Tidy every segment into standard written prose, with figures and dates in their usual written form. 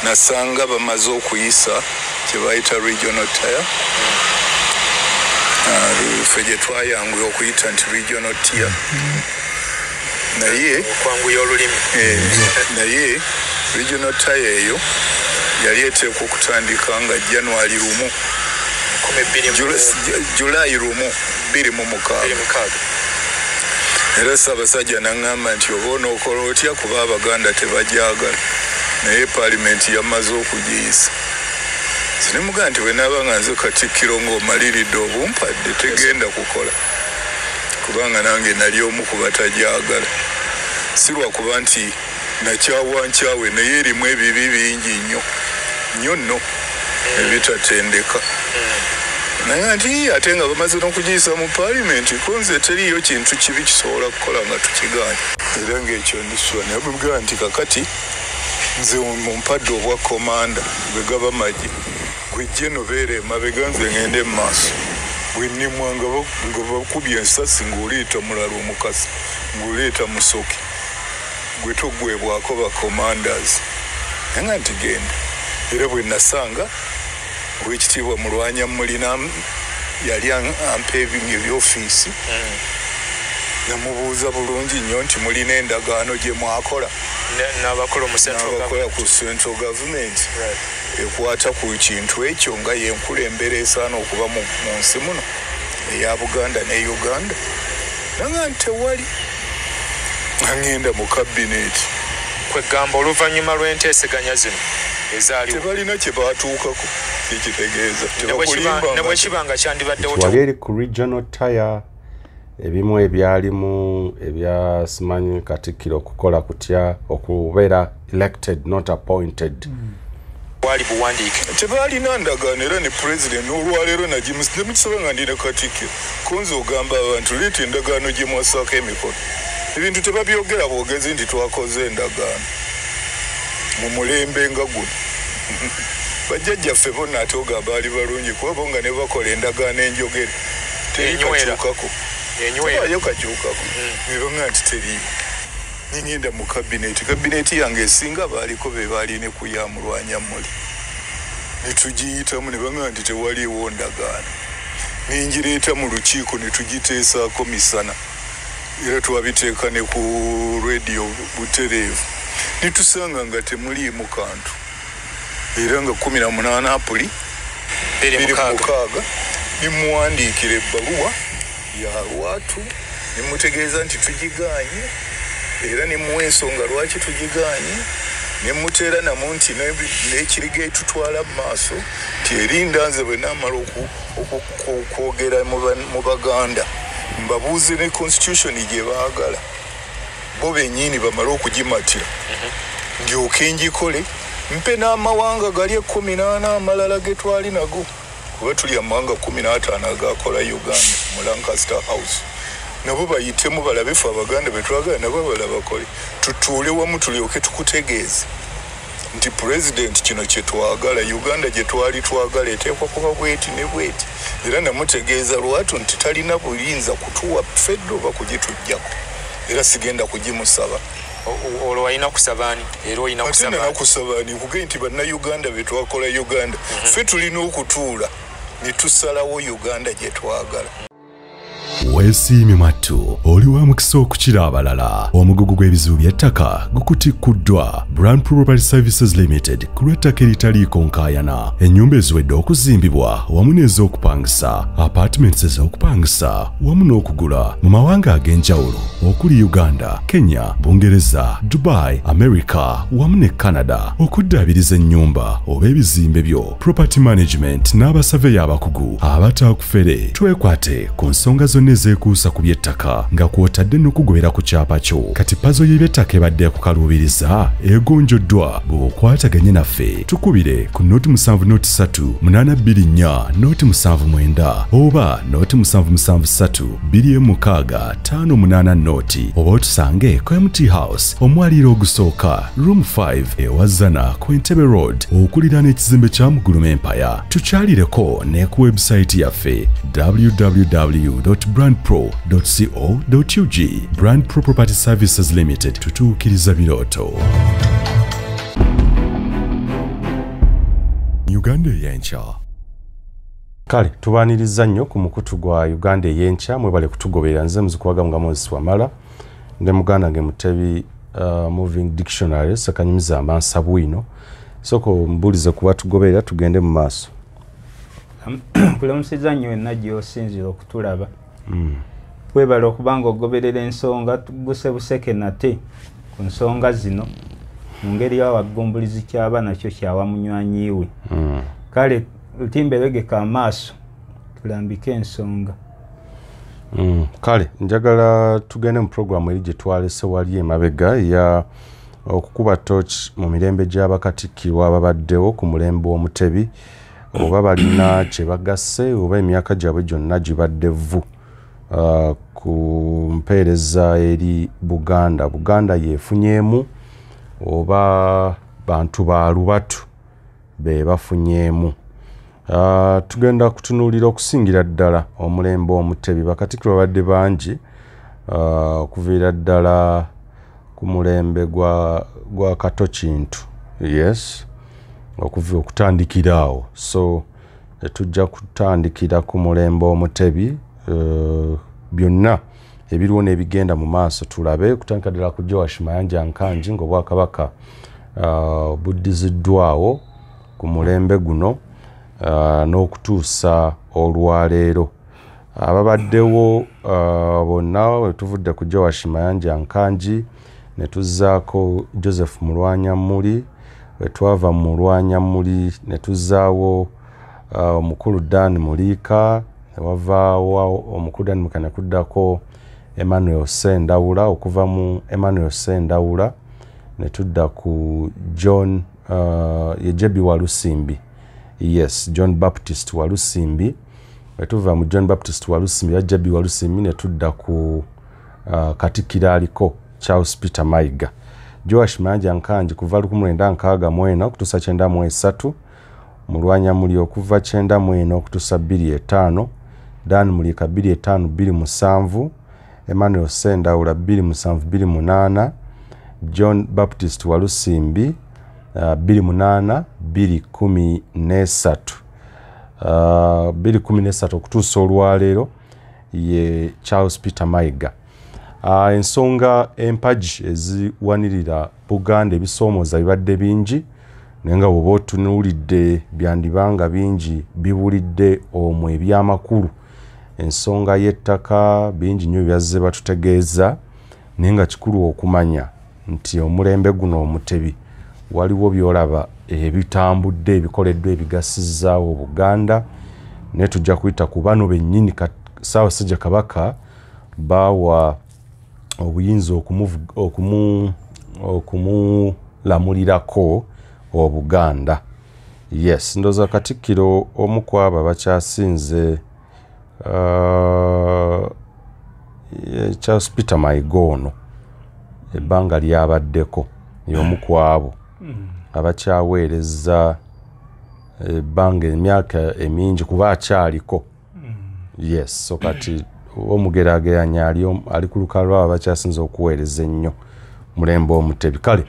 nasanga bamaze okuyisa kye bayita regional tier. Ffe gye twayanguye okuyita nti regional tier. Naye okwanguya olulimi. Naye regional tier eyo yali eteekwa okutandika nga January 1 July 1 2006. Era Ssaabasajja n'aŋŋamba nti oba onookola otya kuba Abaganda tebajagala, naye Paalamenti yamaze okugiyisa. Sinemugaa nti bwe naaba nga nze Katikkiro ng'omaliridde obumpadde tegenda kukola, kubanga nange nali omu ku batajagala. Si lwakuba nti nakyawa nkyawe, naye erimu ebibi bingi nnyo nno ebitatendeka. Naye nti ate nga bamaze n'okugiyisa mu Paalamenti, ko nze teriyo kintu kibi kisobola kukola nga tukigaanye. Era ng'ekyo ndiswa naye bwebugaa nti kakati nze mumpadde obwa komanda bwe gaba magi gwe Jeno beera emabega nze ngende mu maaso. Bwe nnimwa nga bakubye ensasi ng'oleeta mulala omukasi ng'oleeta musoke gwe toggwebwako bakomandazi. Naye nga nti genda. Era bwe nasanga Oweekitiibwa Mulwanyammuli yali ampa eby'ofiisi, namubuuza bulungi nnyo nti mulina endagaano gye mwakola n'abakola ku central government ekwata ku kintu ekyo nga y'enkulembera esaana okuba mu nsi muno eya Buganda ne Uganda. Nanga nti tewali. Ngenda mu kabineeti. Kwegamba oluvannyuma lw'enteeseganya zino ezaaliwo tebalina kye baatuukako kitegeeza ne bwe kibanga kyandibaddewo wali eri ku regional tier ebimu ebyalimu ebya simanyi Katikkiro okukola kutya okubeera elected not appointed. Wali buwandiike tebalina ndagaano era ne president n'olwaleero nagimusaba nga ndina Katikkiro konzi ogamba abantu leeta endagaano gye mwasaako emikono. Ebintu tebabyogera bwogezi nti twakoze endagaano mu mulembe nga guno. Bajjajjaffe bonna ate ogamba ali balungi kuba bo nga ne bakola endagaano enjogere terikakyukako tebayo kakyukako nebanga nti teriiwo. Ningenda mu kabineeti yange esinga baaliko be baali ne ku ya Mulwanyammuli ne tugiyitamu ne banga nti tewaliiwo ndagaano. Ningireeta mu lukiiko ne tugiteesaako misana era twabiteeka ne ku radio butereevu ne tusanga nga temuliimu kantu. Era nga 18 Apuli 2006 nimuwandiikira ebbaluwa ya lwatu nimutegeeza nti tugigaanye era nimuwa ensonga lwaki tugigaanye nimuteera namu nti n'ekiriga etutwala mu maaso nti erinda nze bwe naamala okwogera mu Baganda mbabuuze ne constitution gye baagala bo bennyini bamale okugimatira ndyoke ngikole mpe n'amawanga gali 18 amalala ge twali nago kuba tuli amawanga 15 agakola Uganda mu Lancaster House nabo bayitemu balabe ffe Abaganda be twagala nabo balabakole tutuule wamu tulyoke tukutegeeze nti president kino kye twagala Uganda gye twali twagala eteekwa kuba bweti ne bweti era namutegeeza lwatu nti talina buyinza kutuwa feddo oba kugitujjako era sigenda kugimusaba. Olwo walina kusaba ani? Era olina kusaba ani? Kusaba ani? Kugenda nti bannayuganda be twakola Uganda ffe tulina okutuula ne tusalawo Uganda gye twagala. Weesiimye mattu oli wa mukisa okukira abalala. Omugugu gw'ebizibu by'ettaka gukutikuddwa Brand Property Services Limited ku lw'ettaka eritaliiko nkaayana. Ennyumba eziwedde okuzimbibwa wamu n'ez'okupangisa, apartments ez'okupangisa wamu n'okugula mu mawanga ag'enjawulo okuli Uganda, Kenya, Bungereza, Dubai, America wamu ne Canada. Okuddaabiriza ennyumba oba ebizimbe byo, property management n'abasaveya abakugu abataakufere. Twekwate ku nsonga zonna ezekuusa ku by'ettaka nga kw'otadde n'okugobera ku kyapa kyo. Kati pazo y'eby'ettaka ebadde okukaluubiriza egonjoddwa bw'okwataganye naffe. Tukubire ku noti 703 824 noti 79 oba noti 773 26 580 noti oba otusange ku MT House omwaliiro ogusooka room 5 ewazana ku Entebbe Road okuliraana ekizimbe kya Muguluma Empire. Tukyalireko ne ku website yaffe www.brandpro.co.ug. Brand Pro Property Services Limited, tutuukiriza birooto. Uganda ey'enkya. Kale tubaniriza nnyo ku mukutu gwa Uganda ey'enkya mwebale kutugoberera nze muzikuwaga nga Moses Wamala ne muganda nge Mutebi Moving Dictionary sakanyumiza amansa bwino soko mbulize kuba tugoberera tugende mu maaso. Kulamusiza nnyo ennaji osinzira okutulaba. Webale okubanga ogoberera ensonga tuguse buseke nate ku nsonga zino mu ngeri y'awagumbulizi kyaba nakyo kyawa munywanyiwe. Kale lutimberegeka amaaso tulambike ensonga. Kale njagala tugende mu programu eri gye twalese wali emabega ya okukuba torch mu mirembe gy'abakatikkirwa ababaddewo ku mulembe w'Omutebi oba balina kye bagasse oba emyaka gyabwe gyonna gibadde vvu ku mpeereza eri Buganda. Buganda yeefunyeemu oba bantu ba lubatu be bafunyeemu. Tugenda kutunuulira okusingira ddala omulembe Omutebi bakatikkirwa babadde bangi okuviira ddala ku mulembe gwa Kato Kintu. Yes, okutandikira awo. So tujja kutandikira ku mulembe Omutebi byonna ebiriwo n'ebigenda mu maaso tulabe kutandika ddala ku Joash Mayanja Nkanji ng'Obwakabaka buddiziddwawo ku mulembe guno n'okutuusa olwaleero. Ababaddewo bonna wetuvudde ku Joash Mayanja Nkanji ne tuzzaako Joseph Mulwanyammuli, wetwava mu Mulwanyammuli ne tuzzaawo omukulu Dan Muliika, ne wavaawo omukulu Dan Muliika ne kuddako Emmanuel Sendawula. Okuva mu Emmanuel Sendawula ne tudda ku John Jebi Walusimbi. Yes, John Baptist Walusimbi. Wetuva mu John Baptist Walusimbi ya Jebi Walusimbi ne tudda ku Katikkiro aliko Charles Peter Mayiga. Joash Mayanja Nkanji kuva 1964 okutuusa 93, Mulwanyammuli okuva 94 okutuusa 25, Dan Muliika 25 27, Emmanuel Sendawula 27 John Baptist Walusimbi 28 213 213 okutuusa olwaleero ye Charles Peter Mayiga. Ensonga empaji eziwanirira Buganda ebisoomooza bibadde bingi naye nga bw'oba otunuulidde byandibanga bingi bibulidde omwo ebyamakulu. Ensonga y'ettaka bingi nnyo byazze batutegeeza naye nga kikulu okumanya nti omulembe guno Omutebi waliwo byolaba ebitambudde ebikoleddwa ebigasizzaawo Buganda naye tujja kuyita ku bano bennyini Ssaabasajja Kabaka bawa obuyinza okumulamulirako Obuganda. Yes, ndowooza Katikkiro omu ku abo abakyasinze Charles Peter Mayiga ono ebbanga lyabaddeko y'omu ku abo abakyaweereza ebbanga emyaka emingi kuba akyaliko. Yes, so kati omugeraageranya ali ku lukalwa lwabo abakyasinze okuweereza ennyo mulembe Omutebi. Kale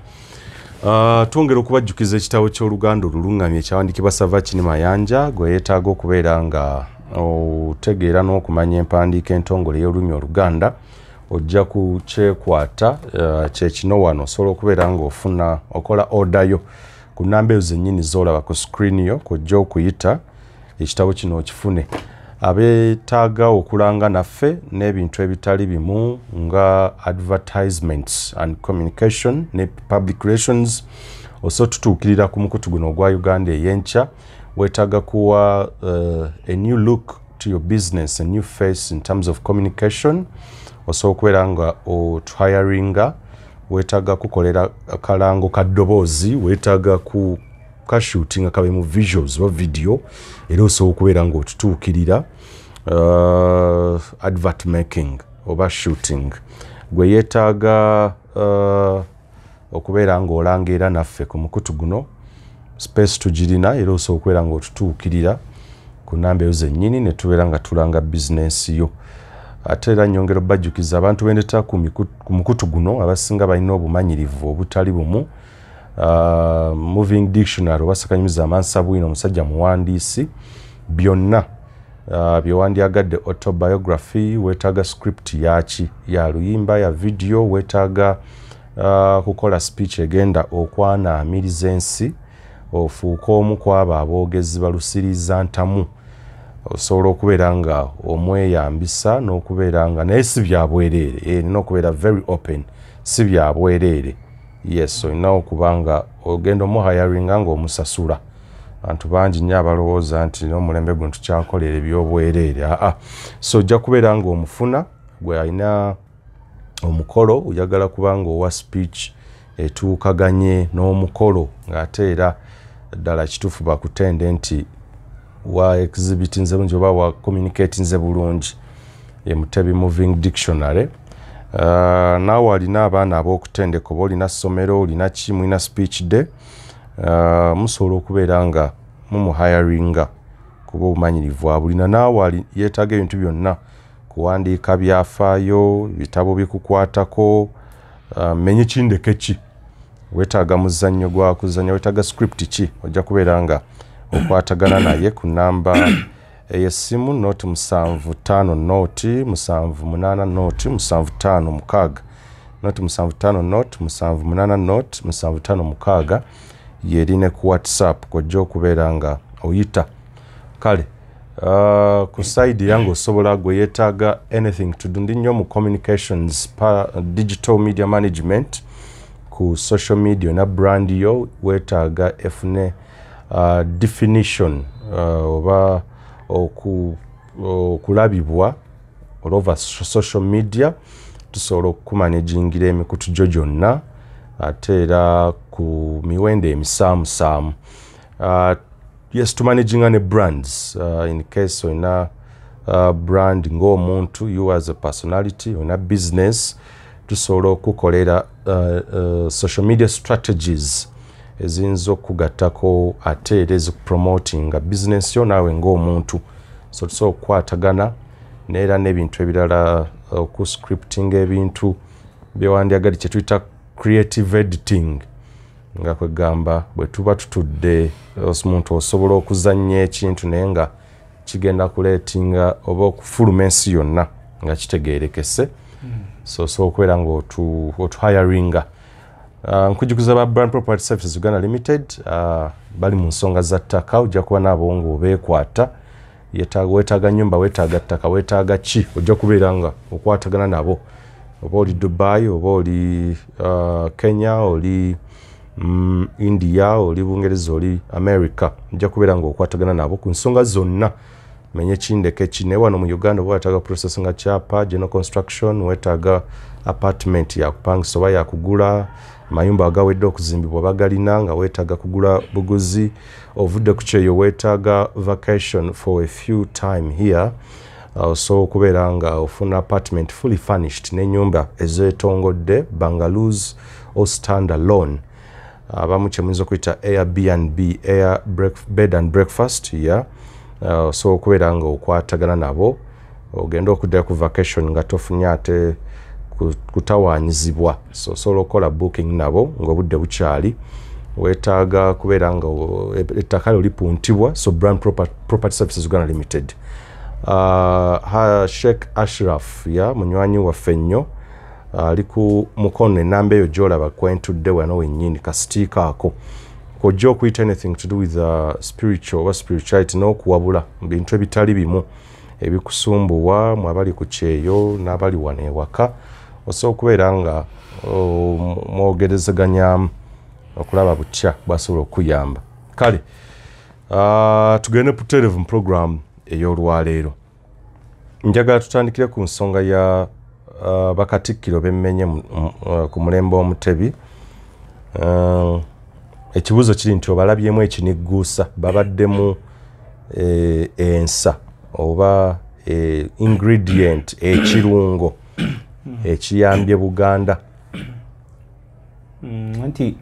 twongera okubajjukiza ekitabo ky'Oluganda Olulungamye ekyawandiikibwa Savakini Mayanja gwe yeetaaga okubeera nga otegeera n'okumanya empandiika entongole y'olulimi Oluganda ojja kukyekwata kyekino wano osobola okubeera ng'ofuna okola odayo ku nnamba ezo zennyini z'olaba ku screen yo kojja okuyita ekitabo kino okifune. Abeetaaga okulanga naffe n'ebintu ebitali bimu nga advertisements and communication ne public relations osobola tutuukirira ku mukutu guno ogwa Uganda ey'enkya. Weetaaga kuwa a new look to your business, a new face in terms of communication. Osobola okubeera nga otuhiringa, weetaaga kukolera akalango ka ddoboozi, weetaaga ku kashootinga kabe mu visuals wa video era osobola okubeera nga otutuukirira advert making oba shooting. Gwe yeetaaga okubeera nga olangeera naffe ku mukutu guno space tugirina era osobola okubeera nga otutuukirira ku nnamba ezo zennyini ne tubeera nga tulanga bizinensi yo. Ate era nnyongera obajjukiza abantu bendeta ku mukutu guno abasinga balina obumanyirivu obutali bumu moving dictionary obasakanyumiza amansa bwino omusajja muwandiisi byonna byewandyagadde autobiography wetaaga script yaki ya luyimba ya video wetaaga kukola speech egenda okwanaamiriza ensi ofuuka omu kwabo aboogezi balusiriza ntamu osobola okubeera nga omweyambisa n'okubeera nga naye si byabwereere erina okubeera very open si byabwereere yes olina okuba nga ogenda omuhayaringa ng'omusasula abantu bangi nnyo abalowooza nti n'omulembe guno tukyakolera ebyobwereere so ojja kubeera nga omufuna gwe alina omukolo oyagala kuba nga owa speech etuukaganye n'omukolo ng'ate era ddala kituufu bakutende nti wa exhibitinze bulungi oba wa communicatinze bulungi Mutebi moving dictionary naawe alina abaana ab'okutendeka oba olina ssomero olina ki mulina speech day musobola okubeera nga mumuhayaringa kuba obumanyirivu abulina naawe yeetaaga ebintu byonna kuwandiika byafaayo bitabo bikukwatako menye kindeke ki weetaaga muzannyo gwa kuzannya weetaaga script ki ojja kubeera nga okwatagana naye ku namba ey'essimu noti 75 noti 78 noti 75 mukaaga noti 75 noti 78 noti 75 mukaaga yerine ku WhatsApp kojja okubeera nga oyita kale ku side yange osobola gwe yeetaaga anything to do ndi nnyo mu communications digital media management ku social media na brand yo weetaaga efune definition oba okulabibwa all over social media tusobola okumanajingira emikutu gyo gyonna ate era ku miwendo emisaamusaamu yes tumanaginga ne brands in case olina brand ng'omuntu you as a personality olina business tusobola okukolera social media strategies eziyinza okugattako ate era ezikupromotinga business yo naawe ng'omuntu so tusobola okukwatagana neera n'ebintu ebirala okuscripting ebintu byewandyagadde kye tuyita creative editing nga kwegamba bwe tuba tutudde omuntu osobola okuzannya ekintu naye nga kigenda kuleetinga oba okufuluma ensi yonna nga kitegeerekese so okubeera nga otuhayaringa nkujukiza ba Brand Property Services Uganda Limited bali mu nsonga za ttaka ojja kuba nabo ng'obeekwata weetaaga nnyumba weetaaga ttaka weetaaga ki ojja kubeera nga okwatagana nabo oba oli Dubai oba oli Kenya oli India oli Bungereza oli America ojja kubeera nga okwatagana nabo ku nsonga zonna menye kindeke ki naye wano mu Uganda oba weetaaga processing nga kyapa general construction weetaaga apartment yakupangisa oba yakugula mayumba agawedde okuzimbibwa bagalina nga weetaaga kugula buguzi ovudde ku kyeyo weetaaga vacation for a few time here so okubeera nga ofuna apartment fully furnished n'ennyumba ezeetongodde bungalows or stand alone abamu kyemuyinza okuyita Airbnb bed and breakfast so okubeera nga okwatagana nabo ogenda okuddayo ku vacation nga tofunye ate kutawaanyizibwa so osobola okukola booking nabo ng'obudde bukyali weetaaga kubeera nga ettaka lyo lipuntibwa so Brand Property Services Uganda Limited Sheikh Ashraf munywanyi waffe nnyo ali ku mukono enamba eyo gy'olaba kwentudde wano wennyini kasitiika ako kojja okuyita anything to do with spiritual oba spirituality n'okuwabula bintu ebitali bimu ebikusumbuwa mwabali ku kyeyo n'abali wano ewaka osobola okubeera nga mwogerezeganyaamu okulaba butya bwasobola okuyamba kale tugende puterevu mu program ey'olwaleero njagala tutandikire ku nsonga ya bakatikkiro bemmenye ku mulembe omutebi ekibuuzo kiri nti obalabyemu ekinigguusa babaddemu ensa oba ingredient ekirungo ekiyambye Buganda nti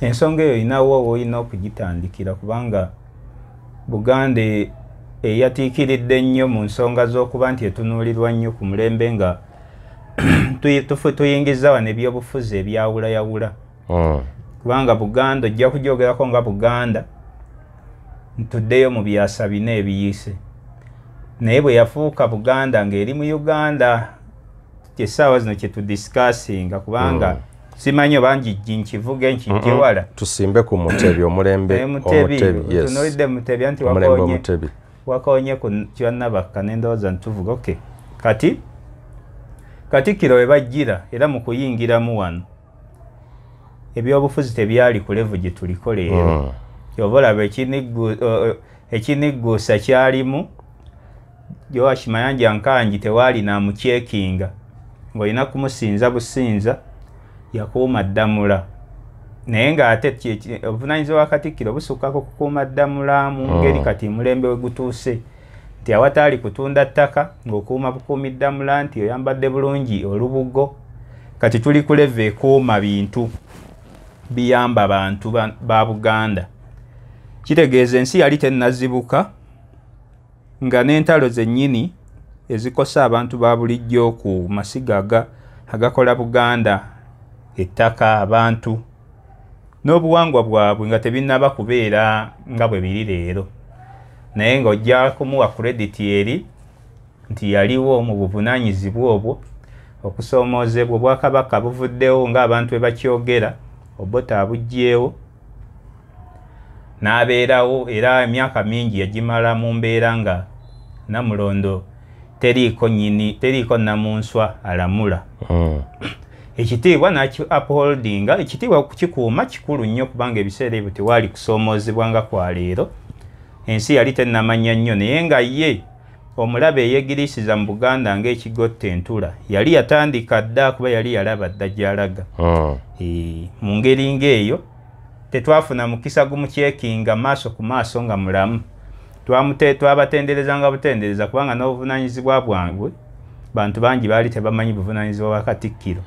ensonga eyo inawo olina okugitandikira kubanga Buganda eyatiikiridde nnyo mu nsonga z'okuba nti etunuulirwa nnyo ku mulembe nga tuyingiza wano ebyobufuzi ebyawulayawula kubanga Buganda ojja kujyogerako nga Buganda ntuddeyo mu byasa bine ebiyise naye bwe yafuuka Buganda ng'eri mu Uganda kyessaawa zino kye tudisikasinga kubanga simanyi oba njijji nkivuge nkijjewala tusimbe ku Mutebi omulembe Omutebi yes tunulidde Mutebi anti wakonye ku kyannabakka n'endowooza ntuvuga okay kati Katikkiro we bajjira era mu kuyingiramu wano ebyobufuzi tebyali ku level gye tuliko leero yoba olaba ekinigguusa kyalimu Joash Mayanja Nkangi tewaali namucekinga ng'olina kumusinza businza yakuuma ddamula naye ng'ate obuvunaanyizibwa bwa Katikkiro busukkako kukuuma ddamula mu ngeri kati mulembe we gutuuse nti awataali kutunda ttaka ng'okuuma bukuumi ddamula nti oyambadde bulungi olubugo kati tuli ku level ekuuma bintu biyamba abantu ba Buganda kitegeeza ensi yali tennazibuka nga n'entalo zennyini ezikosa abantu ba bulijjo ku masiga agakola Buganda ettaka abantu n'obuwangwa bwabwe nga tebinnaba kubeera nga bwe biri leero naye ng'ojja kumuwa credit eri nti yaliwo mu buvunaanyizibwa obwo okusoomoozebwa Obwakabaka buvuddewo ng'abantu bwe bakyogera Obote abuggyewo n'abeerawo era emyaka mingi yagimala mu mbeera nga Namulondo teriiko Namunswa alamula ekitiibwa naki upholdinga ekitiibwa kukikuuma kikulu nnyo kubanga ebiseera ebyo tewaali kusoomoozebwa nga kwa leero ensi yali tennamanya nnyo naye nga ye omulabe eyeegirisiza mu Buganda ng'ekigotta entula yali yatandika dda kuba yali yalaba dda gy'alaga mu ngeri ng'eyo tetwafuna mukisa gumucekinga maaso ku maaso nga mulamu twabatenderezanga butendereza kubanga n'obuvunaanyizibwa bwabwe bantu bangi baali tebamanyi buvunaanyizibwa bwa Katikkiro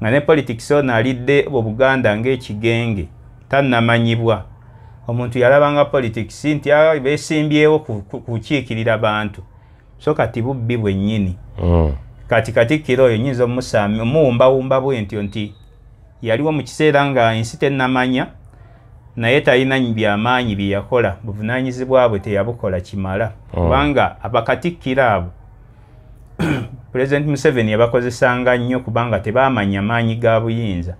nga ne politics ono alidde Buganda ng'ekigenge tannamanyibwa omuntu yalabanga politics nti beesimbyewo kukiikirira bantu so kati bubbi bwennyini kati Katikkiro oyo nyinza omuwumbawumba bwentyo nti yaliwo mu kiseera nga ensi tennamanya naye talina byamaanyi bye yakola buvunaanyizibwa bwe teyabukola kimala kubanga abakatikkiro abo President Museveni yabakozesanga nnyo kubanga tebaamanya maanyi ga buyinza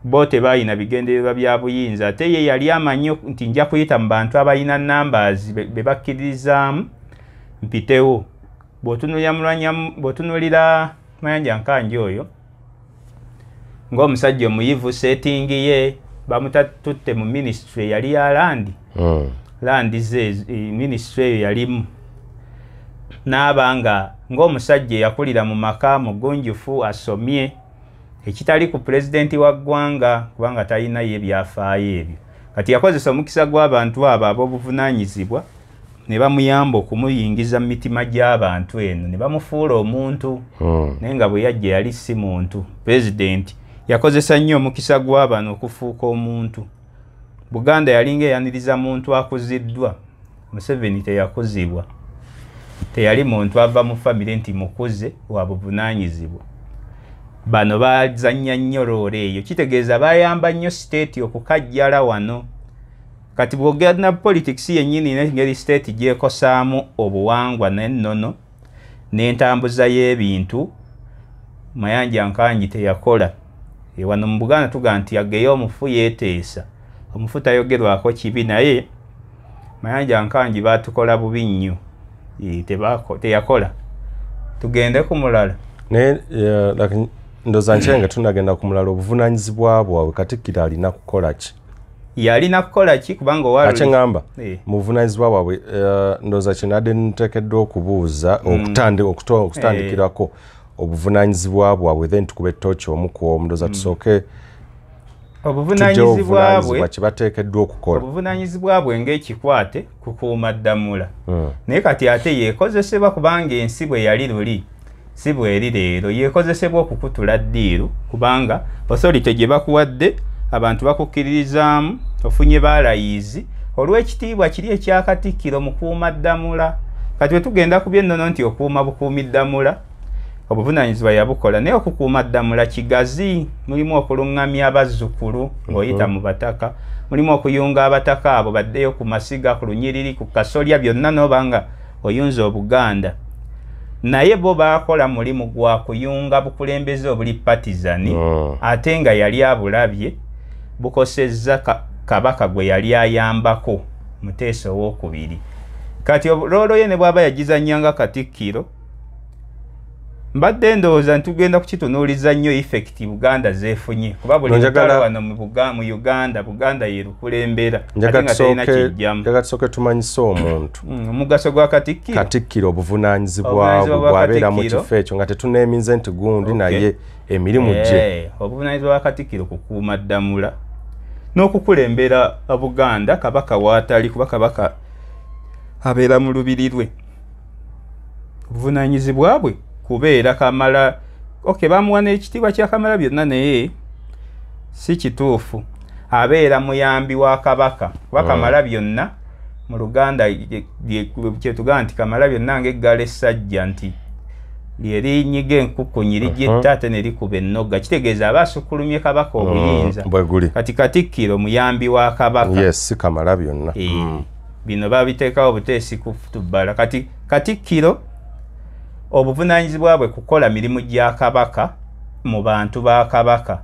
bo tebalina bigendererwa bya buyinza ate ye yali amanyi nti nja kuyita mu bantu abalina numbers be bakkiririzaamu mpitewo bw'otunuulira Mayanja Nkangi oyo ng'omusajja omuyivu settingi ye bamutatutte mu ministry yali ya land ministry eyo yalimu n'abanga ng'omusajja yakulira mu maka mugunjufu asomye ekitali ku pulezidenti wa ggwanga kubanga talina ye byafaayo ebyo kati yakozesa omukisa gw'abantu abo ab'obuvunaanyizibwa ne bamuyamba okumuyingiza mu mitima gy'abantu eno ne bamufuula omuntu naye nga bwe yajja yali si muntu pulezidenti yakozesa nnyo omukisa gw'abano okufuuka omuntu Buganda yalinga eyaniriza muntu akuziddwa Museveni teyakuzibwa teyali muntu ava mu famire nti mukuze wa buvunaanyizibwa bano bazannya nnyo loole eyo kitegeeza bayamba nnyo state okukajjala wano kati bwogera politics yennyini n'engeri state gyekosaamu obuwangwa n'ennono n'entambuza y'ebintu Mayanja Nkangi teyakola wano mu Buganda tuga nti yageyo omufu yeeteesa omufu tayogerwako kibi naye Mayanja Nkangi baatukola bubi nnyo teyakola tugende ku mulala naye ndoza nchenga tunagenda ku mulala obuvunaanyizibwa bwabwe Katikkiro alina kukola ki yalina kukola ki kubanga owali ate ngamba mu buvunaanyizibwa bwabwe ndoza kinadde nteekeddwa okubuuza okutandikirako obuvunaanyizibwa bwabwe then tukube ettooki omu ku omu ndoza tusooke obuvunaanyizibwa bwe kibateekeddwa okukola obuvunaanyizibwa bwe ng'ekikwate kukuuma ddamula naye kati ate yeekozesebwa kubanga ensi bwe yali luli si bweri leero yeekozesebwa okukutula ddiiru kubanga authority gye bakuwadde abantu bakukkiririzaamu ofunye baalayizi olw'ekitiibwa kiri ekya Katikkiro mu kuuma ddamula kati bwe tugenda ku by'ennono nti okuuma bukuumi ddamula obuvunanyizibwa yabukola naye okukuuma ddamula kigazi mulimu okulungamya abazzukulu ng'oyita mu bataka mulimu okuyunga abataka abo baddeyo ku masiga ku lunyiriri ku kasolya byonna n'obanga oyunza Obuganda naye bo baakola mulimu gwa kuyunga bukulembeze obuli partizani ate nga yali abulabye bukosezza kabaka gwe yali ayambako Muteesa owookubiri kati loolo ye ne bw'aba yagizannyanga Katikkiro mbadde ndowooza ntugenda kukitunuuliza nnyo effect Buganda zeefunye kuba buli mutala wano mu Uganda Buganda yerukulembera ate nga talina kijjamu. Njagala tusooke tumanyise omuntu omugaso gwa Katikkiro obuvunaanyizibwa bw'abeera mu kifo ekyo nga tetuneeminze nti gundi naye emirimu gye. Obuvunaanyizibwa bwa Katikkiro kukuuma ddamula n'okukulembera Buganda kabaka waatali kuba kabaka abeera mu lubiri lwe. Obuvunaanyizibwa bwe kubeera Kamala bamuwa n'ekitiibwa kya Kamala byonna naye si kituufu abeera muyambi wa kabaka kuba Kamala byonna mu Luganda kyetugamba nti Kamala byonna ng'eggala essajja nti lyerinyiga enkukunyi ligitta ate ne likuba ennoga kitegeeza aba asukkulumye kabaka obuyinza kati Katikkiro muyambi wa kabaka si Kamala byonna bino babiteekawo buteesi kufutubbala kati Katikkiro obuvunaanyizibwa bwe kukola mirimu gya kabaka mu bantu ba kabaka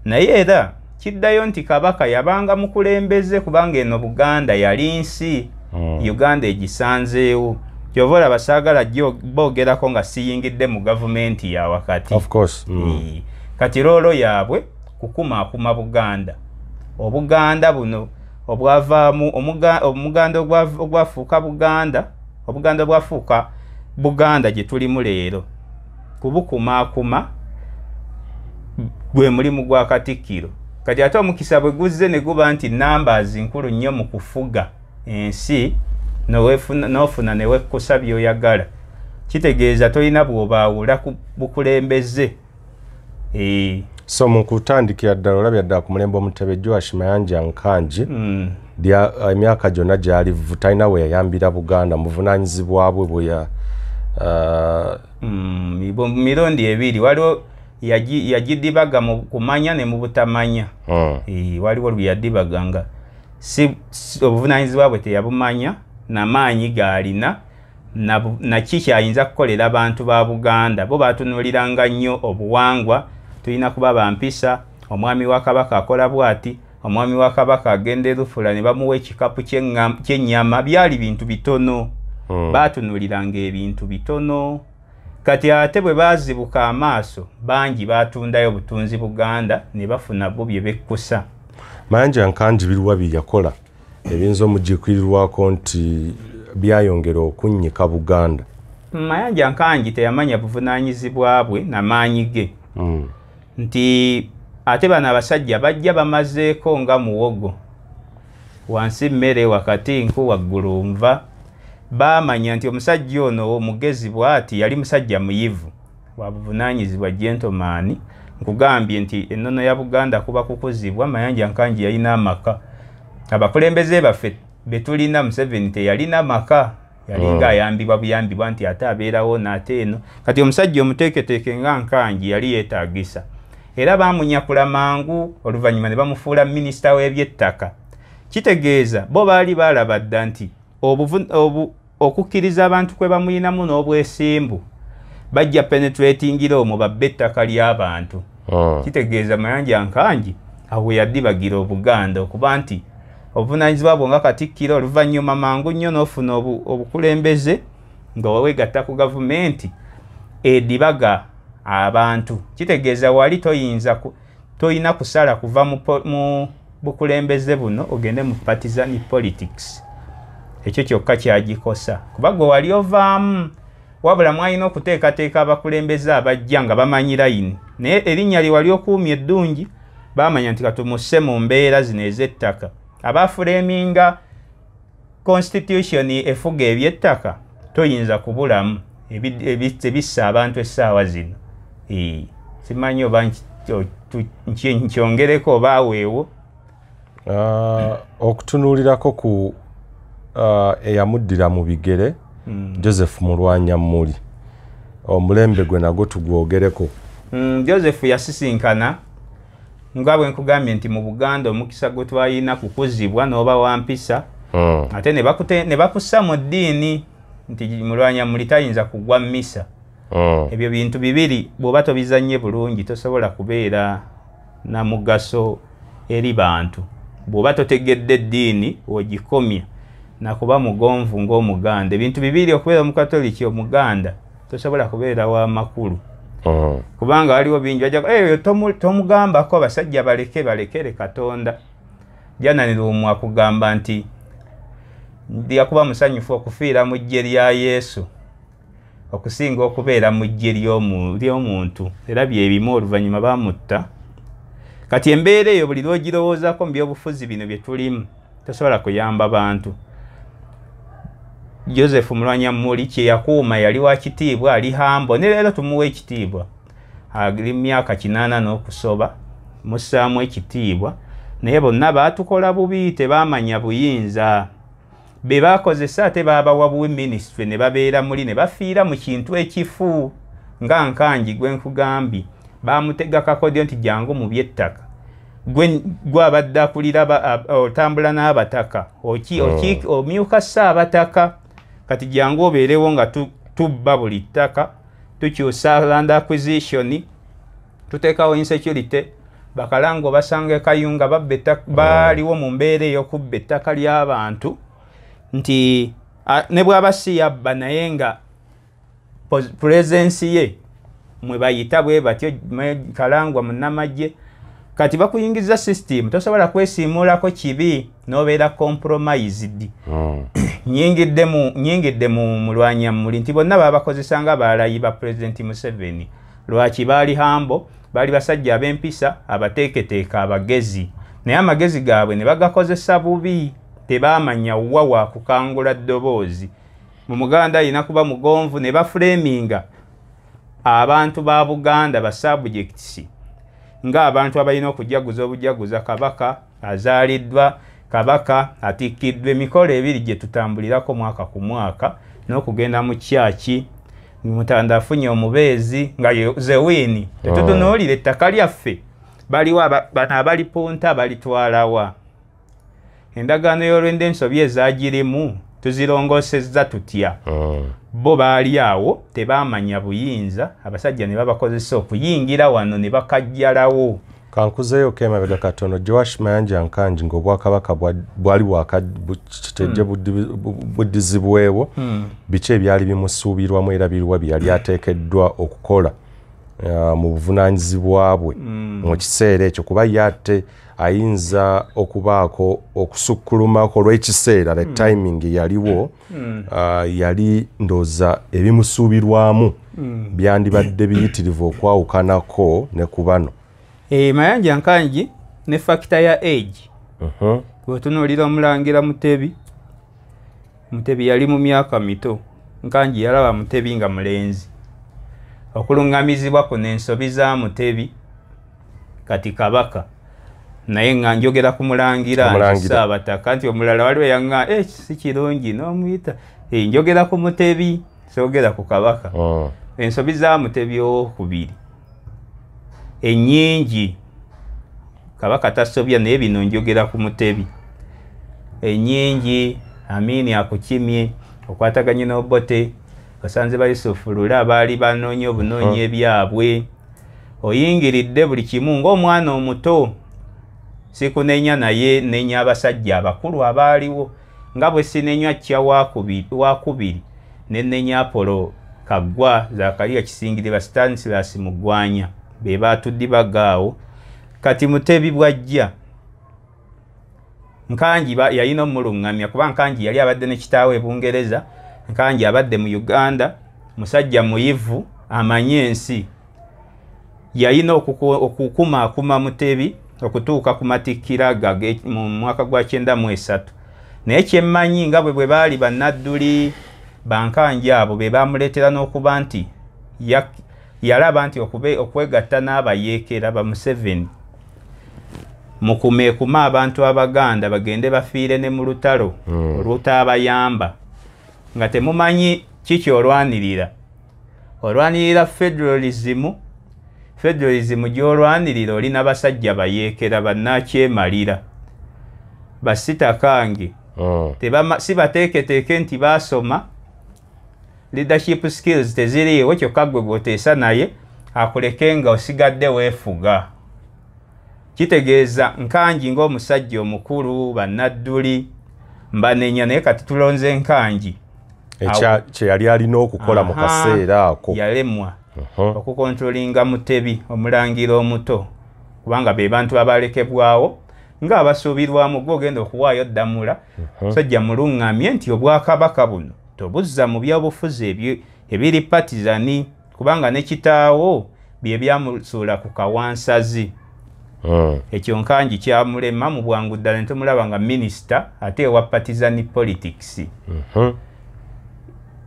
naye era kiddayo nti kabaka yabanga mukulembeze kubanga eno Buganda yali nsi Uganda egisanzeewo kyova olaba saagala boogerako nga siyingidde mu gavumenti ya wakati kati loolo yaabwe kukumaakuma Buganda Obuganda buno obwavaamu Omuganda ogwafuuka Buganda Obuganda obwafuuka Buganda gye tulimu leero kubukumaakuma gwe mulimu gwa Katikkiro kati ate omukisa bwe guzze ne guba nti numbers nkulu nnyo mu kufuga ensi n'ofuna ne wekkusa by'oyagala kitegeeza tolina bw'obaawula ku bukulembeze. So mu kutandikira ddala olabya ddala ku mulembe Omutebe Joash Mayanja Nkangi emyaka gyonna gyali talina we yayambira Buganda muvunaanyizibwa bwe bwe mirundi ebiri waliwo yagidibaga mu kumanya ne mu butamanya waliwo lwe yadibaganga si obuvunaanyizibwa bwe teyabumanya n'amaanyi gaalina naki kyayinza kukolera abantu ba Buganda bo batunuuliranga nnyo obuwangwa tulina kuba bampisa omwami wa kabaka akola bw'ati omwami wa kabaka agenda Lufula ne bamuwa ekikapu ky'ennyama byali bintu bitono batunuuliranga ebintu bitono kati ate bwe baazibuka amaaso bangi batundayo butunzi Buganda ne bafuna bo bye bekkusa. Mayanja Nkangi biruwa bye yakola ebiyinza omugikwirirwako nti byayongera okunnyika Buganda. Mayanja Nkangi teyamanya buvunaanyizibwa bwe n'amaanyi ge nti ate bano abasajja bajja bamazeeko nga muwogo wansi mmere wakati nku waggulu nva baamanya nti omusajja ono omugezi bw'ati yali musajja muyivu wa buvunaanyizibwa gentleman nkugambye nti ennono ya Buganda kuba kukuzibwa. Mayanja Nkangi yalina amaka abakulembeze baffe betulina Museveni teyalina maka yalinga ayambibwa buyambibwa nti ate abeerawo n'ate eno kati omusajja omuteeketeeke nga Nkangi yali yeetaagisa era baamunyakula mangu oluvannyuma ne bamufuula minisita w'ebyettaka kitegeeza bo baali baalaba dda nti okukkiriza abantu kwe bamulinamu n'obwesimbu bajja penetratingira omwo babba ettaka ly'abantu kitegeeza Mayanja Nkangi awo yaddibagira Obuganda okuba nti obuvunaanyizibwa bwo nga Katikkiro oluvannyuma mangu nnyo n'ofuna obukulembeze nga weegatta ku gavumenti edibaga abantu kitegeeza wali toyina kusala kuva mu bukulembeze buno ogende mu partisan politics ekyo kyokka kyagikosa kuba gwe wali ovaamu wabula mwalina okuteekateeka abakulembeze abajja nga bamanyi layini naye erinnya lye wali okuumya eddungi baamanya nti katumusse mu mbeera zino ez'ettaka abafuleminga constitution efuga eby'ettaka toyinza kubulamu ebissa abantu essaawa zino simanyi oba nkyongereko oba aweewo okutunuulirako ku eyamuddira mu bigere Joseph Mulwanyammuli omulembe gwe nago tugwogereko. Joseph yasisinkana nga bwe nkugambye nti mu Buganda omukisa gwe twalina kukuzibwa n'oba wampisa ate ne bakussa mu ddiini nti mulwanya muli tayinza kugwa mmisa. Ebyo bintu bibiri bw'oba tobizannye bulungi tosobola kubeera na mugaso eri bantu. Bw'oba totegedde eddiini ogikomya nakuba mugonvu ng'Omuganda. Ebintu bibiri okubeera omukatoliki Omuganda tosobola kubeera wa makulu. Kubanga waliwo bingi bajja tomugambako abasajja balekere Katonda. Jana nilumwa kugamba nti ndiyakuba musanyufu okufiira mu ggye lya Yesu okusinga okubeera mu ggye ly'omuntu. Era byebimu oluvannyuma bamutta. Kati embeera eyo buli lwogirowoozaako mu byobufuzi bino bye tulimu tosobola kuyamba bantu. Joseph Mulwanya Muli kye yakuuma yali wa kitiibwa, ali hambo, ne leero tumuwa ekitiibwa. Ali myaka 80 n'okusoba mussaamu ekitiibwa, naye bonna baatukola bubi, tebaamanya buyinza. Be baakozesa ate baabawa buwi ministry ne babeera muli ne bafiira mu kintu ekifu nga Nkanji gwe nkugambye. Baamutega kakodyo nti jangu mu by'ettaka. Gwe abadde akulira otambula n'abataka omyuka Ssaabataka. Kati jangu obeerewo nga tubba buli ttaka, tukyusa land acquisition, tuteekawo insecurity, bakalango basanga Kayunga baaliwo mu mbeera ey'okubba ettaka ly'abantu nti ne bw'aba si yabba naye nga presence ye mwe bayita bwe batyo Kalangwa munnamagye. Kati bakuyingiza system tosobola kwesiimulako kibi n'obeera compromised. Nyingidde mu Mulwanya Muli nti bonna babakozesanga balayi ba President Museveni. Lwaki baali hambo, baali basajja ab'empisa, abateeketeeka, abagezi. Naye amagezi gaabwe ne bagakozesa bubi, tebaamanya wa kukangula ddoboozi. Mu Muganda alina kuba mugonvu ne baframinga abantu ba Buganda ba subjects nga abantu abalina okujaguza obujaguza Kabaka azaaliddwa, Kabaka atikiddwa. Emikolo ebiri gye tutambulirako mwaka ku mwaka n'okugenda mu kyaki. Mutanda afunye omubeezi nga Zewini. Tetutunuulira ettaka lyaffe baliwo bano abalipunta balitwalawa. Endagaano y'olwenda ensobi ezagirimu tuzirongoosezza tutya. Bo baali awo tebaamanya buyinza, abasajja ne babakozesa okuyingira wano ne bakajjalawo. Kankuzeeyo k'emabega katono. Joash Mayanja Nkanji ng'obwakabaka bwali bwakitejje buddizibwewo, biki ebyali bimusuubirwamu era biriwa bye yali ateekeddwa okukola mu buvunaanyizibwa bwe mu kiseera ekyo, kuba ye ate ayinza okubaako okusukkulumako olw'ekiseera the timing yaliwo. Yali ndooza ebimusuubirwamu byandibadde biyitirivu okwawukanako ne ku bano. Mayanja Nkanji ne factor ya age. Bw'otunuulira Omulangira Mutebi yali mu myaka mito. Nkanji yalaba Mutebi nga mulenzi. Okuluŋŋamizibwa ku n'ensobi za Mutebi kati Kabaka. Naye nga njogera ku Mulangira Ssaabataka nti omulala waliwo yaŋŋa si kirungi n'omuyita. Njogera ku Mutebi soogera ku Kabaka. Ensobi za Mutebi owookubiri ennyingi. Kabaka tasobya naye bino njogera ku Mutebi. Ennyingi Amini akukimye okwataganye n'Obote, basanze ba Yusufu Lula baali banoonya obunoonyi ebyabwe. Oyingiridde buli kimu ng'omwana omuto. Sikunenya naye nenya abasajja abakulu abaaliwo nga bwe sinenya Kya wakubiri ne nenya Apollo Kaggwa, Zakariya Kisingire, ba Stanislas Mugwanya be baatuddibagaawo. Kati Mutebi bwajja Nkanji yalina omuluŋŋamya kuba Nkanji yali abadde ne kitaawe e Bungereza. Nkanji abadde mu Uganda, musajja muyivu amanye ensi. Yalina okukumaakuma Mutebi okutuuka ku matikkira mu mwaka gwa 93. Naye kyemmanyi nga bwe baali bannadduli Bankanji abo be bamuleetera n'okuba nti yalaba nti okwegatta n'abayeekera ba Museveni mukumeekuma abantu Abaganda bagende bafiire ne mu lutalo olutaabayamba nga temumanyi kiki olwanirira. olwanirira federalism gy'olwanirira olina basajja bayeekera bannakyemalira basitakange si bateeketeeke nti basoma leadership skills teziriiwo kyokka gwe gwoteesa naye akuleke nga osigadde weefuga kitegeeza Nkanji ng'omusajja omukulu bannadduli mbanenya naye kati tulonze Nkanji kye yali alina okukola mu kaseera ako yalemwa okukontrolinga Mutebi omulangira omuto kubanga be bantu abalekebwawo ng'abasuubirwamu gw'ogenda okuwaayo ddamula musajja mulungamye nti obwakabaka buno tobuzza mu byobufuzi ebiri patizani kubanga ne kitaawo bye byamusuula ku kawansazi ekyo Nkanji kyamulema mu bwangu ddala ntemulaba nga minisita ate ewa patizani politics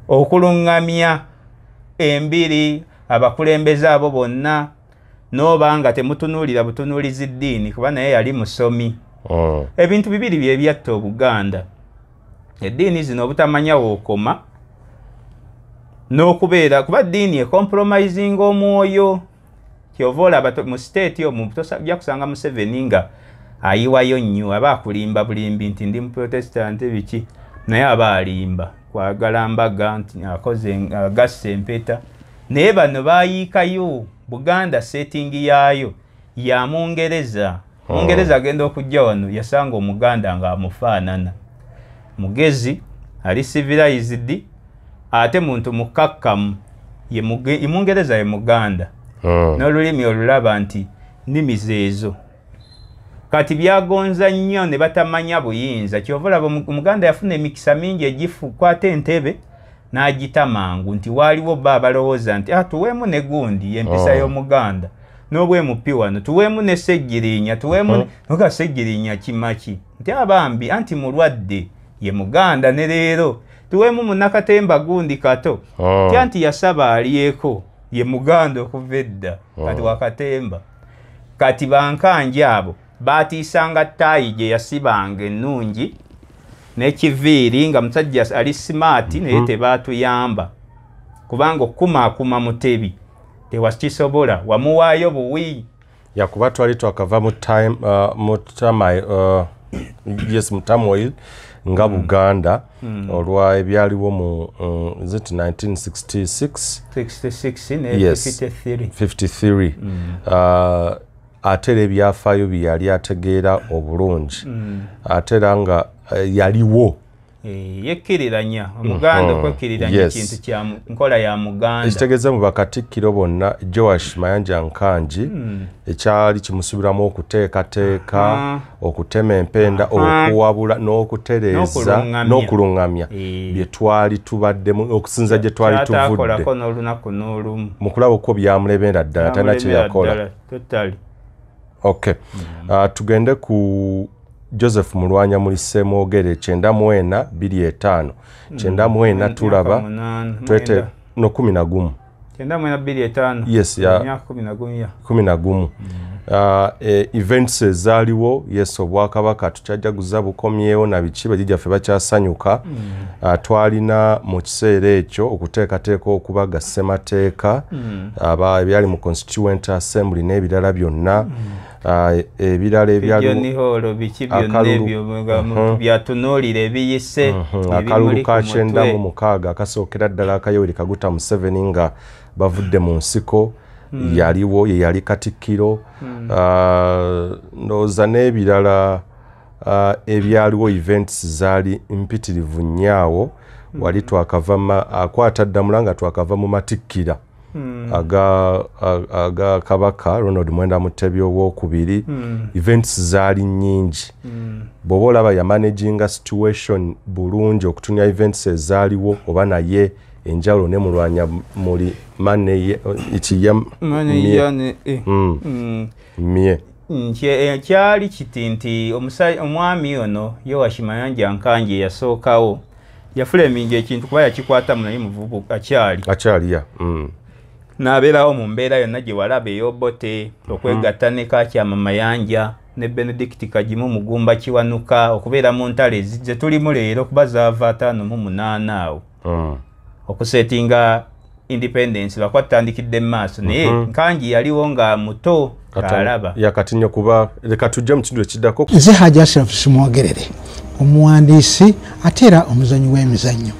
okulungamya embiri abakulembeze abo bonna n'oba nga temutunuulira butunuulizi ddiini kuba naye yali musomi ebintu bibiri bye byatta Obuganda eddiini zino obutamanya wookoma n'okubeera kuba ddiini ecompromising omwoyo kyova olaba mu state omwo tosajja kusanga Museveni nga ayiwayo nnyo aba akulimba bulimbi nti ndi muprotestant biki naye aba alimba kwagala mbaga nti agasse empeta naye bano bayiikayo Buganda setting yaayo ya Mungereza Mungereza agenda okujja wano yasanga Omuganda nga amufaanana mugezi ali civilized ate muntu mukakkamu ye Mungereza ye Muganda n'olulimi olulaba nti nnimi ezo kati byagonza nnyo ne batamanya buyinza kyova olaba Omuganda yafuna emikisa mingi egifukwata entebe n'agita mangu nti waaliwo bba balowooza nti tuweemu ne gundi y'empisa y'Omuganda n'obwemupi wano tuweemu ne Ssejjirinya tuweemu noga Ssejjirinya kimaki nti abambi anti mulwadde ye Muganda ne leero tuweemu Munnakatemba gundi kato anti yasaba alyeko ye Muganda okuva edda kati wakatemba kati Bankanja abo baatiisanga ttaayi gye yasibanga ennungi n'ekiviiri nga musajja ali smart naye tebaatuyamba kubanga okumaakuma Mutebi tewakisobola wamuwaayo buwi yakuba twali twakava mu turmoil nga Buganda olwa ebyaliwo mu 1953 ate era ebyafaayo bye yali ategeera obulungi ate era nga yaliwo yekkiriranya Omuganda okwekkiriranya ekintu kya nkola ya Muganda ekitegeeza mu bakatikkiro bonna Joash Mayanja Nkanji ekyali kimusubiramu okuteekateeka okutema empenda okuwabula n'okutereeza n'okulungamya bye twali tubaddemu okusinza gye twali tuvudde mu kulaba okwo byamulebera ddala talina kye yakola. Okay. Tugende ku Joseph Mulwanya muri Semogere 9425 94 tulaba twete no 11 9425 yes ya 11 events ezaliwo yes Obwakabaka tukyajjaguza bukomyewo na biki bajjaffe bakyasanyuka twalina mu kiseera ekyo okuteekateeka okubaga ssemateeka aba ebyali mu Constituent Assembly n'ebirala byonna ebirala ebyaliwo biki byonna ebyo byatunuulira ebiyise akalulu ka 96 akasookera ddala Akayoweri Kaguta Museveni nga bavudde mu nsiko yaliwo ye yali Katikkiro ndowooza n'ebirala ebyaliwo events zaali mpitirivu nnyawo wali twakava akwata ddamula nga twakava mu Matikkira aga Kabaka Ronald Mwenda Mutebi owokubiri events zaali nnyingi bw'oba olaba ya managinga situation bulungi okutunya events ezaaliwo oba naye enjawulo ne Mulwanya muli mane mie kyali kiti nti omwami ono Joash Mayanja Nkanji yasookawo yafulaminga ekintu kuba yakikwata mu naye muvubu akyali ya n'abeerawo mu mbeera yonna gye walaba ey'obote okwegatta ne Kakyama Mayanja ne Benedict Kagimu Mugumba Kiwanuka okubeera mu ntale ze tulimu leero kuba zaava 58 awo okusetinga independence bakwatandikidde maaso naye Nkangi yaliwo nga muto alaba yakatinya kuba leka tujja mu kintu ekiddako nze Hajji Ashraf Simwogerere omuwandiisi ate era omuzanyi w'emizannyo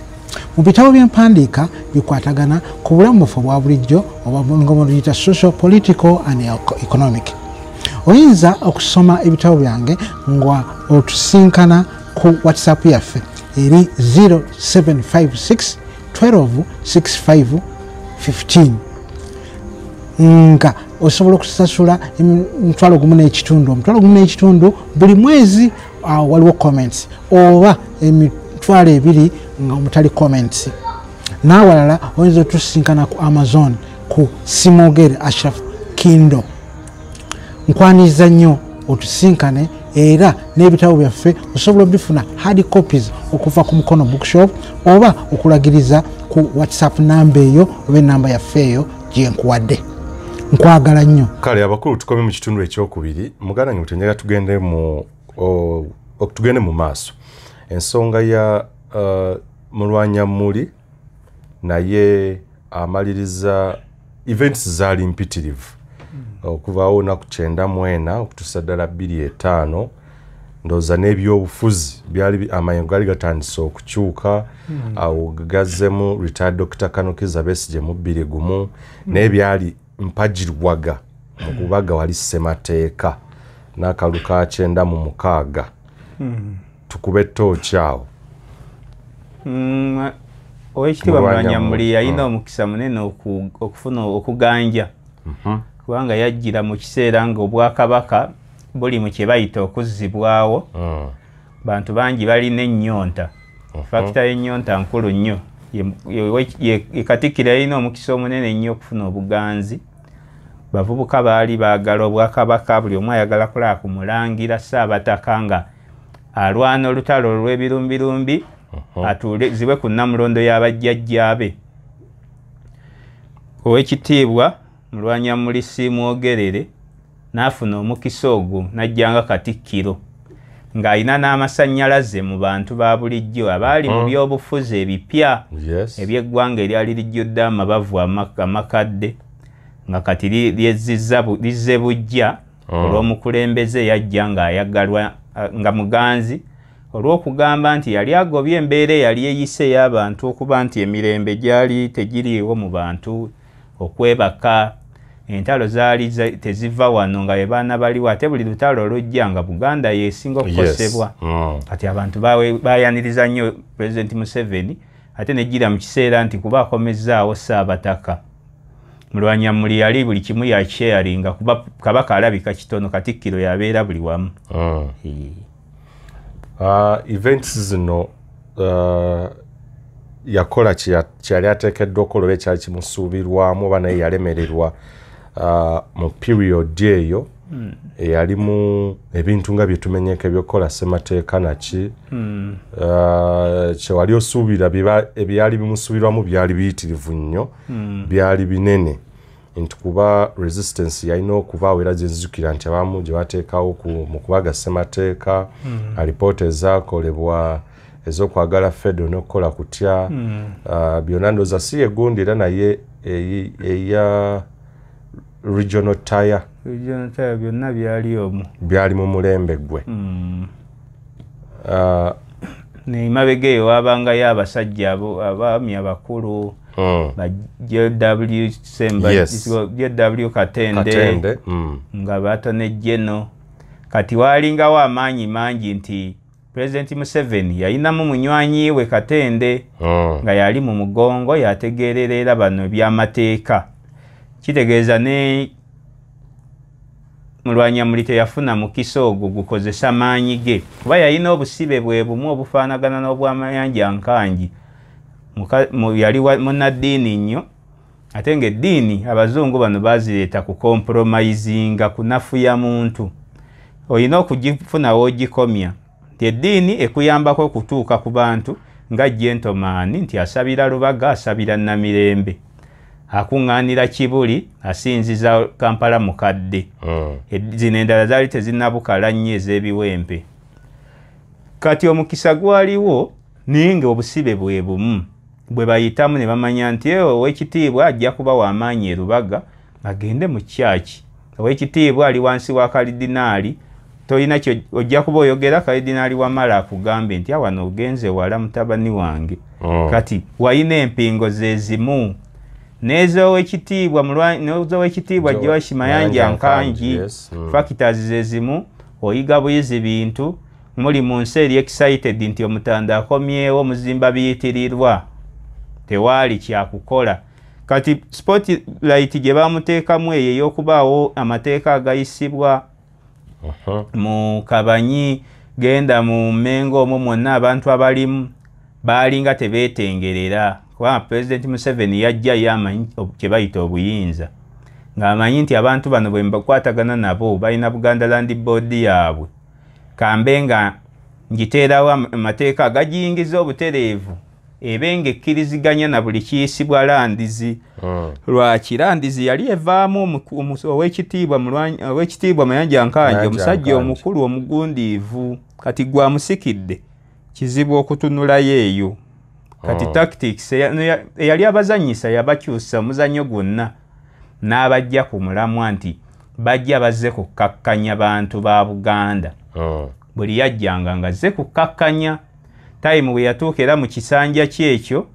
mu bitabo by'empandiika bikwatagana ku bulamu bwaffe obwa bulijjo oba nga muluyita social political and economic. Oyinza okusoma ebitabo byange nga otusinkana ku WhatsApp yaffe eri 0756 12 65 15 nga osobola okusasula $1.5 buli mwezi. Waliwo comments oba $2 nga omutali comments n'awalala oyinza otusinkana ku Amazon ku Simwogere Ashraf Kindle. Nkwaniriza nnyo otusinkane era n'ebitabo byaffe osobola bifuna hard copies okuva ku Mukono Bookshop oba okulagiriza ku WhatsApp namba eyo oba enamba yaffe eyo gye nkuwadde. Nkwagala nnyo. Kale abakulu tukome mu kitundu ekyokubiri muganda ngimutenyaga tugende mu maaso ensonga ya Mulwanyamuli naye amaliriza events zaali mpitirivu okuvaawo olunaku 9 okutuusa ddala 25 ndowooza n'ebyobufuzi amayengo gaali gatandise okukyuka awo gazzemu retired Dr. Kanukiza Besigye mu 21 naye byali mpagirwaga okubaga wali ssemateeka n'akalu ka 96 tukube tooki awo. Oweekitiibwa Mulwanyamuli yalina omukisa munene okufuna okuganja kubanga yajjira mu kiseera nga Obwakabaka buli mu kye bayita okuzzibwawo bantu bangi balina ennyonta fakita y'ennyonta nkulu nnyo Katikkiro yalina omukisa omunene nnyo okufuna obuganzi. Bavubuka baali baagala Obwakabaka buli omu ayagala kulaba ku Mulangira Ssaabataka nga alwana olutalo olw'ebirumbirumbi atuulizibwe ku Nnamulondo y'abajjajjaabe. Oweekitiibwa Mulwanyamuli Simwogerere n'afuna omukisa ogwo n'ajja nga Katikkiro ng'alina n'amasannyalaze mu bantu ba bulijjo abaali mu byobufuzi ebipya eby'eggwanga eryali lijjudde amabavu amakadde nga kati lizze bujja olw'omukulembeze yajja ng'ayagalwa nga muganzi olw'okugamba nti yali agobye embeera eyali eyise y'abantu okuba nti emirembe gyali tegiriiwo mu bantu okwebaka entalo zaali teziva wano nga bebaana baliwo ate buli lutalo olujja nga Buganda yeesinga okukosebwa. Kati abantu bayaniriza nnyo President Museveni ate nejjira mu kiseera nti kuba akomezzaawo Ssaabataka. Mulwanyamuli yali buli kimu yakyeyalinga kuba Kabaka alabika kitono Katikkiro yabeera buli wamu. Events zino yakola kyali ateekeddwa okukola oba ekyali kimusuubirwamu oba naye yalemererwa mu period eyo eyalimu ebintu nga byetumenyeeko ebyokukola ssemateeka naki kyewali osuubira ebyali bimusuubirwamu byali biyitirivu nnyo byali binene nti kuba resistance yalina okubaawo era gyenzijukira nti abamu gye bateekawo mu kubaga ssemateeka alipoota ezaakolebwa ez'okwagala Federo n'okukola kutya byonna ndowooza si yegundi era naye eya Regional Tire byonna byali omwo byali mu mulembe gwe. N'emabega eyo waabangayo abasajja abaami abakulu ba JW Semba JW Katende nga batone Jeno kati waalingawo amaanyi mangi nti President Museveni yalinamu munywanyi we Katende nga yali mu mugongo yategeerera bano by'amateeka. Kitegeeza ne Mulwanyamuli teyafuna mukisa ogwo gukozesa maanyi ge kuba yalina obusibe bwe bumu obufaanagana n'obw'amayanja Nkangi yali munnaddiini nnyo ate ng'eddiini abazungu bano baazireeta ku compromisinga kunafuya muntu olina okugifuna w'ogikomya nti eddiini ekuyambako okutuuka ku bantu nga gentleman nti asabira Lubaga asabira Namirembe akuŋŋaanira Kibuli asinziza Kampala mukadde zino endala zaali tezinnabukala nnyo ez'ebiwempe. Kati omukisa gwaliwo naye nga obusibe bwe bumu bwe bayitamu ne bamanya nti ow'ekitiibwa ajja kuba w'amaanyi e Lubaga agende mu kyaki. Ow'ekitiibwa ali wansi wa kalidinaali, tolina kyo ojja kuba oyogera kalidinaali Wamala akugambe nti wano ogenze wala mutabani wange. Kati wayina empingo ze zimu. N'ez'owekitiibwa Josh Mayanja Nkangi factors ze zimu, oyiga buyizi bintu, muli mu nsi eri excited nti Omutanda akomyewo muzimba biyitirirwa. Tewali kyakukola. Kati spotlight gye bamuteekamu eyo ey'okubaawo amateeka agayisibwa mu Kabanyi, genda mu Mmengo omwo mwonna abantu abalimu baalinga tebeetengerera. Kubanga President Museveni yajja yamanyi kye bayita obuyinza, ng'amanyi nti abantu bano bwe mbakwatagana nabo balina Buganda Land Board yaabwe, kambe nga ngiteerawo amateeka agagiyingiza obutereevu ebe ng'ekkiriziganya na buli kiyisibwa landizi. Lwaki landizi yali evaamu ow'ekitiibwa Mayanja Nkangi, omusajja omukulu omugundiivu, kati gwamusikidde kizibu okutunulayo eyo. Kati tactics eyali abazanyisa yabakyusa omuzannyo gwonna n'abajja ku mulamwa nti bajja bazze kukakkanya bantu ba Buganda. Buli yajjanga ngazze kukakkanya. Time bwe yatuuka era mu kisanja kyekyo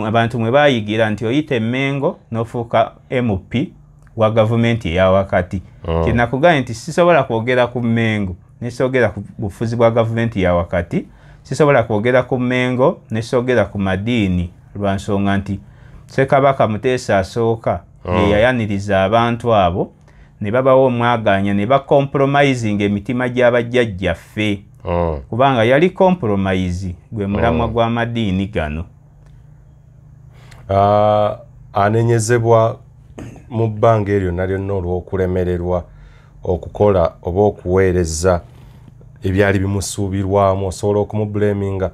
abantu mwe baayigira nti oyita Emmengo n'ofuuka MP wa gavumenti eya wakati. Kyenakugambye nti sisobola kwogera ku Mmengo nesoogera ku bufuzi bwa gavumenti ya wakati, sisobola kwogera ku Mmengo nesoogera ku Madiini, lwa nsonga nti Ssekabaka Muteesa asooka yayaniriza abantu abo ne babawo omwaganya ne bacompromising emitima gy'abajjajjaffe. Kubanga yali compromise gwe mulamwa gwa Madiini gano. Anenyezebwa mu bbanga eryo nalyonna olw'okulemererwa okukola oba okuweereza ebyali bimusuubirwamu, osobola okumubulaminga?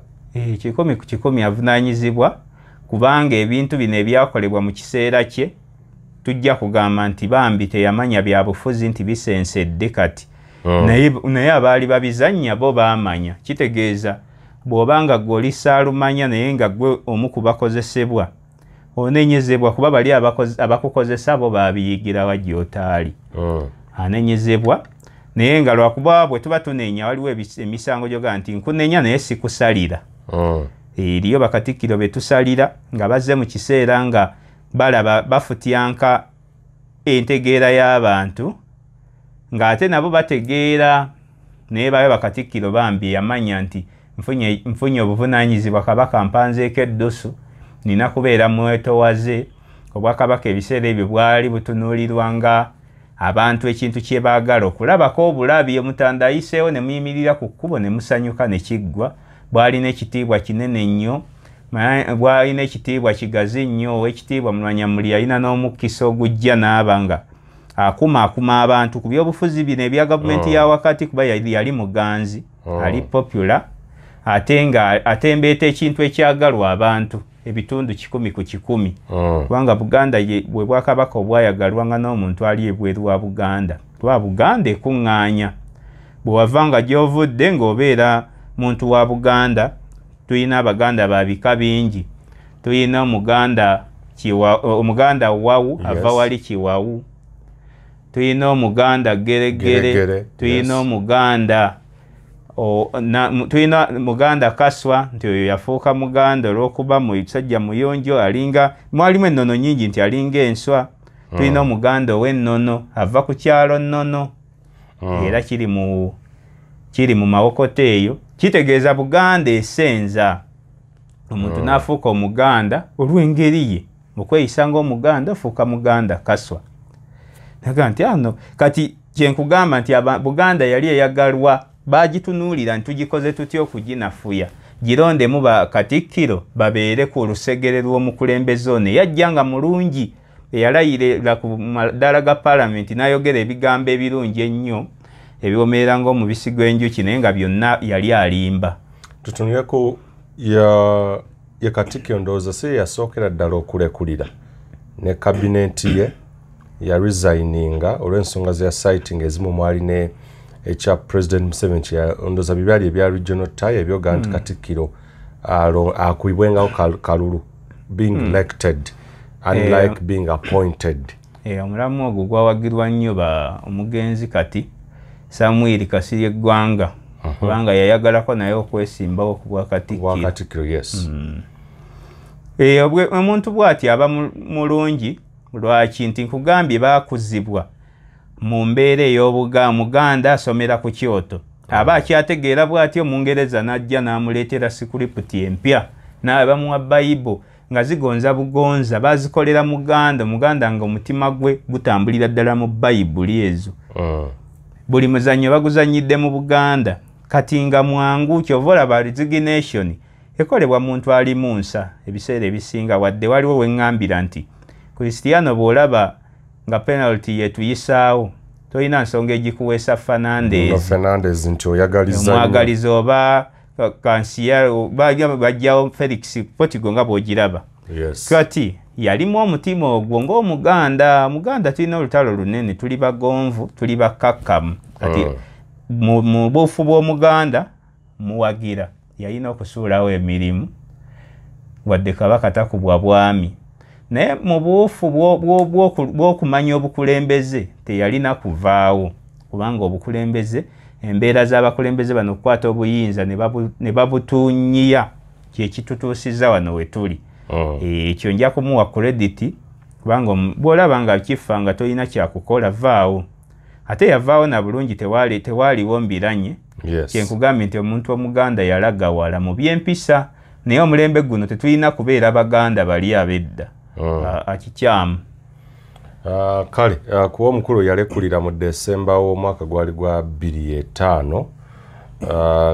Kikumi ku kikumi avunaanyizibwa, kubanga ebintu bino ebyakolebwa mu kiseera kye tujja kugamba nti bambi teyamanya bya bufuzi nti bisensedde kati. Naye abaali babizannya bo baamanya. Kitegeeza bw'obanga gwe oli saalumanya naye nga gwe omu ku bakozesebwa onenyezebwa, kuba bali abakukozesa bo baabiyigira wa gy'otaali. Anenyezebwa naye nga lwakuba bwe tuba tunenya waliwo emisango gyoga nti nkunenya naye sikusalira. Eriyo bakatikkiro be tusalira nga bazze mu kiseera nga balaba bafutyanka entegeera y'abantu, ng'ate nabo bategeera naye babe bakatikkiro bambi yamanya nti nfunye obuvunaanyizibwa Kabaka mpanzeeko eddusu, nina kubeera mwetowaze. Obwakabaka ebiseera ebyo bwali butunuulirwa nga abantu ekintu kye baagala okulabako obulabi. Omutanda ayiseewo ne muyimirira ku kkubo ne musanyuka ne kiggwa. Bwalina ekitiibwa kinene nnyo, bwalina ekitiibwa kigazi nnyo. Ow'ekitiibwa Mulwanyamuli yalina n'omukkisa ogujja n'aba nga akuma abantu ku byobufuzi bino ebya gavumenti ya wakati, kuba yali muganzi ali popular, ate nga atembeeta ekintu ekyagalwa abantu ebitundu 100 ku 100. Kubanga Buganda bwe Bwakabaka obwayagalwa nga n'omuntu ali ebweru wa Buganda. Kuba Buganda ekuŋŋaanya. Bwe wava nga gy'ovudde ng'obeera muntu wa Buganda, tuyina Abaganda ba bika bingi. Tuyina Omuganda Wawu ava wali Kiwawu. Tuyina Omuganda Geregere. Tuyina Omuganda tuyina Muganda Kaswa, nti oyo yafuuka Muganda olw'okuba musajja muyonjo alinga, mwalimu ennono nyingi nti alinga enswa. Tuyina Omuganda ow'ennono ava ku kyalo nnono, era kiri mu Mawokota eyo. Kitegeeza Buganda esenza. Omuntu n'afuuka Omuganda olw'engeri ye, mu kweyisa ng'Omuganda afuuka Muganda Kaswa. Naga nti ano kati kyenkugamba nti Buganda yali eyagalwa, bagitunuulira nti tugikoze tutya okuginafuya, girondemu bakatikkiro babeere ku lusegere lw'omukulembeze ono eyajja mulungi, eyalayirira ku maddala ga Parliament n'ayogera ebigambo ebirungi ennyo ebiwomerera ng'omubisi gw'enjuki, naye nga byonna yali alimba. Tutunuleko ya Katikkiro ndowooza si yasookera ddala okulekulira ne kabineti ye ya resigninga olw'ensonga ze citing ezimu mwali ne ekya President Museveni ndowooza bibyali ebya regional tie ebyoga nti Katikkiro akuibwengaho kalulu being elected unlike being appointed. Omulamu ogwo gwawagirwa nnyo omugenzi kati Samuel Kasirye Gwanga kubanga yayagalako naye okwesimbawo ku bwakatikkiro. Yes. Omuntu bw'ati aba mulungi lwaki nti nkugambye baakuzibwa mu mbeera ey'Omuganda asomera ku Kyoto. Aba akyategeera bw'atyo Mungereza n'ajja n'amuleetera sikuriputi empya n'abamuwa Bayibuli nga zigonza bugonza bazikolera Muganda nga omutima gwe gutambulira ddala mu Bayibuli ezo. Buli muzannyo baguzannyidde mu Buganda kati nga mwangu kyova olaba resignation ekolebwa muntu ali mu nsa ebiseera ebisinga wadde waliwo weŋŋambira nti Cristiano bw'olaba nga penalty yetuyisaawo tolina nsonga egikuweesa Fernandez nti oyagaliza omwagaliza oba Kansiya bajjawo Felix Portugal nga bw'ogiraba. Kati yalimu omutima ogwo ng'Omuganda tulina olutalo lunene tuli bagonvu tuli bakkakkamu kati mu buufu bw'Omuganda muwagira yalina okusuulawo emirimu wadde Kabaka takubwa bwami naye mu buufu bw'okumanya obukulembeze teyalina kuvaawo kubanga obukulembeze embeera z'abakulembeze bano okukwata obuyinza ne babutuunyiya kyekitutuusiza wano we tuli. Ekyo nja kumuwa credit kubanga bw'olaba nga kifa nga tolina kyakukola vaawo ate yavaawo na bulungi tewaaliwo mbiranye. Kyenkugambye nti omuntu Omuganda yalaga wala mu by'empisa naye omulembe guno tetulina kubeera Baganda bali abedda akikyamu. Kale kuba omukulu yalekulira mu Desemba w'omwaka gwali gwa 2005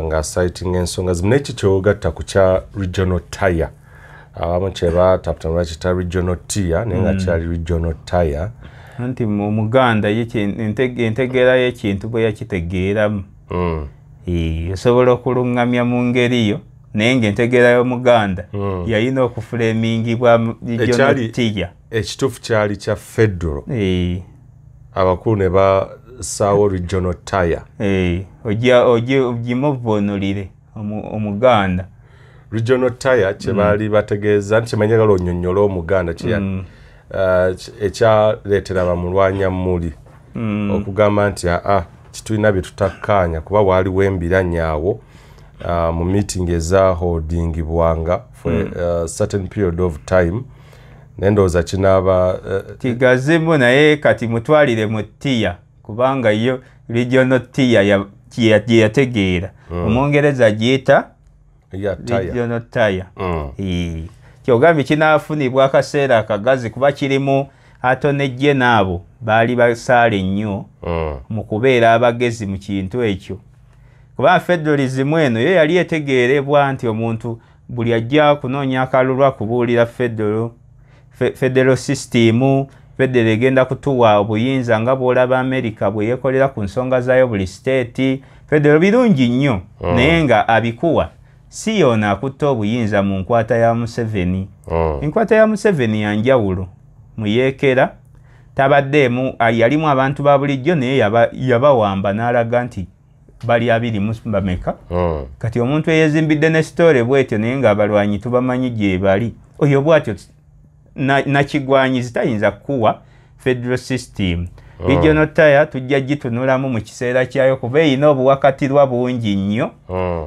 nga citing ensonga zimwe ekyo kyogatta ku kya regional tier abamu kyebataputana bakita regional tier naye nga kyali regional tier anti Omuganda entegeera y'ekintu bwe yakitegeeramu osobola okulungamya mu ngeriyo naye ng'entegeera y'Omuganda yalina okufulemingibwa regional tier. Ekituufu kyali kya federal abakulu ne basaawo regional tier. Ogimuvunulire Omuganda regional tier kyebaali bategeeza nti kyemanyagala onnyonnyola Omuganda ekyaleetera bamulwanya muli okugamba nti kitulina bye tutakkaanya kuba waaliwo embiranyaawo mu meeting ezaholdingibwanga for a certain period of time nendooza kinaaba kigazimu naye kati mutwalire mu tiya kubanga yo regional tiya gye yategeera Omungereza giyita regional tiya. Kyogambye kinaafunibwa akaseera akagazi kuba kirimu Attorney General baali basaale nnyo mu kubeera abagezi mu kintu ekyo kuba federalism eno yo yali etegeerebwa nti omuntu buli ajja kunoonya akalulu akubuulira federal system federal egenda kutuwa obuyinza nga bw'olaba America bwe yeekolera ku nsonga zaayo buli state federal birungi nnyo naye nga abikuwa si yoona akutta obuyinza mu nkwata ya Museveni. Enkwata ya Museveni yanjawulo muyeekera tabaddeemu yalimu abantu ba bulijjo naye yabawamba n'alaga nti bali 20 bameka kati omuntu eyezimbidde ne sitore bwetyo naye ng'abalwanyi tubamanyi gye bali oyo bwatyo nakigwanyi zitayinza kuwa federal system. Regional tier tujja gitunulamu mu kiseera kyayo kuba erina obuwakatirwa bungi nnyo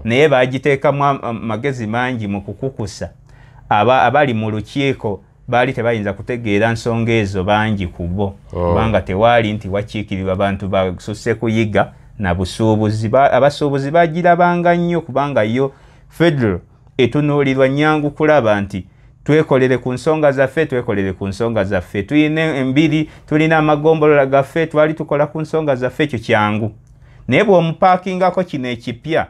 naye bagiteekamu amagezi mangi mu kukukusa abali mu lukiiko baali tebayinza kutegeera nsonga ezo bangi kubo kubanga tewaali nti wakiikirirwa bantu basusse kuyiga na busuubuzi. Abasuubuzi bagirabanga nnyo kubanga yo federal etunuulirwa nnyangu kulaba nti twekolere ku nsonga zaffe tuyina embiri tulina amagombolola gaffe twali tukola ku nsonga zaffe ekyo kyangu naye bw'omupaakingako kino ekipya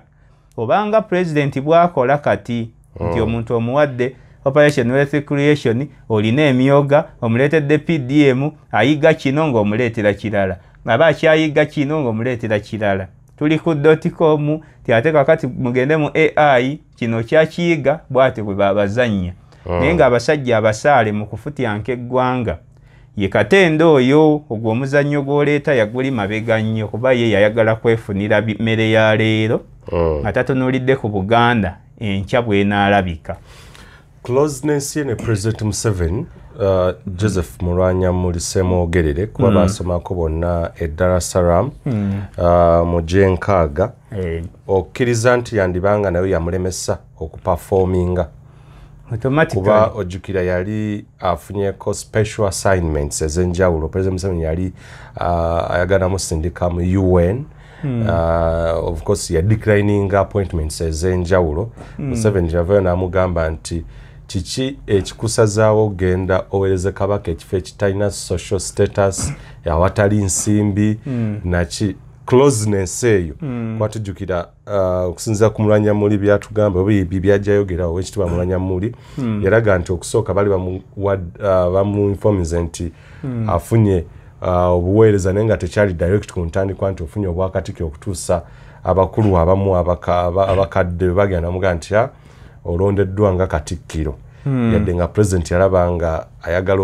obanga president bw'akola kati nti omuntu omuwadde Operation Wealth Creation olina emyoga omuleetedde PDM ayiga kino ng'omuleetera kirala aba akyayiga kino ng'omuleetera kirala tuli ku .com ate kakati mugende mu AI kino kyakiyiga bw'ate bwe babazannya naye ng'abasajja abasaale mu kufutyanka eggwanga ye Katende oyo ogwo omuzannyo gw'oleeta yaguli mabega nnyo kuba ye yayagala kwefunira mmere ya leero nga tatunuulidde ku Buganda enkya bw'enaalabika. Closeness ye ne President Museveni, Joseph Mulwanya muli Ssemwogerere kuba basomako bonna e Dar es Salaam mu G6 okkiriza nti yandibanga nayo yamulemesa okuperforminga kuba ojjukira yali afunyeko special assignments ez'enjawulo. President Museveni yali ayagala musindika mu UN. Of course ya declining appointments ez'enjawulo. Museveni yavayo n'amugamba nti kiki ekikusazaawo genda owereze kabaka ekifo ekitalina social status awatali nsimbi naki closeness eyo kwatujjukira okusinziira ku Mulwanya Muli byatugamba oba ebyo byajjayogerawo wekitibwa Mulwanya Muli yalaga nti okusooka bali bamuinformize nti afunye obuweereza naye nga tekyali direct ku ntandikwa nti ofunye obwakatikkiro okutuusa abakulu abamu abakadde bagenda mugamba nti olondeddwa nga katikkiro yadde nga president yalaba nga ayagala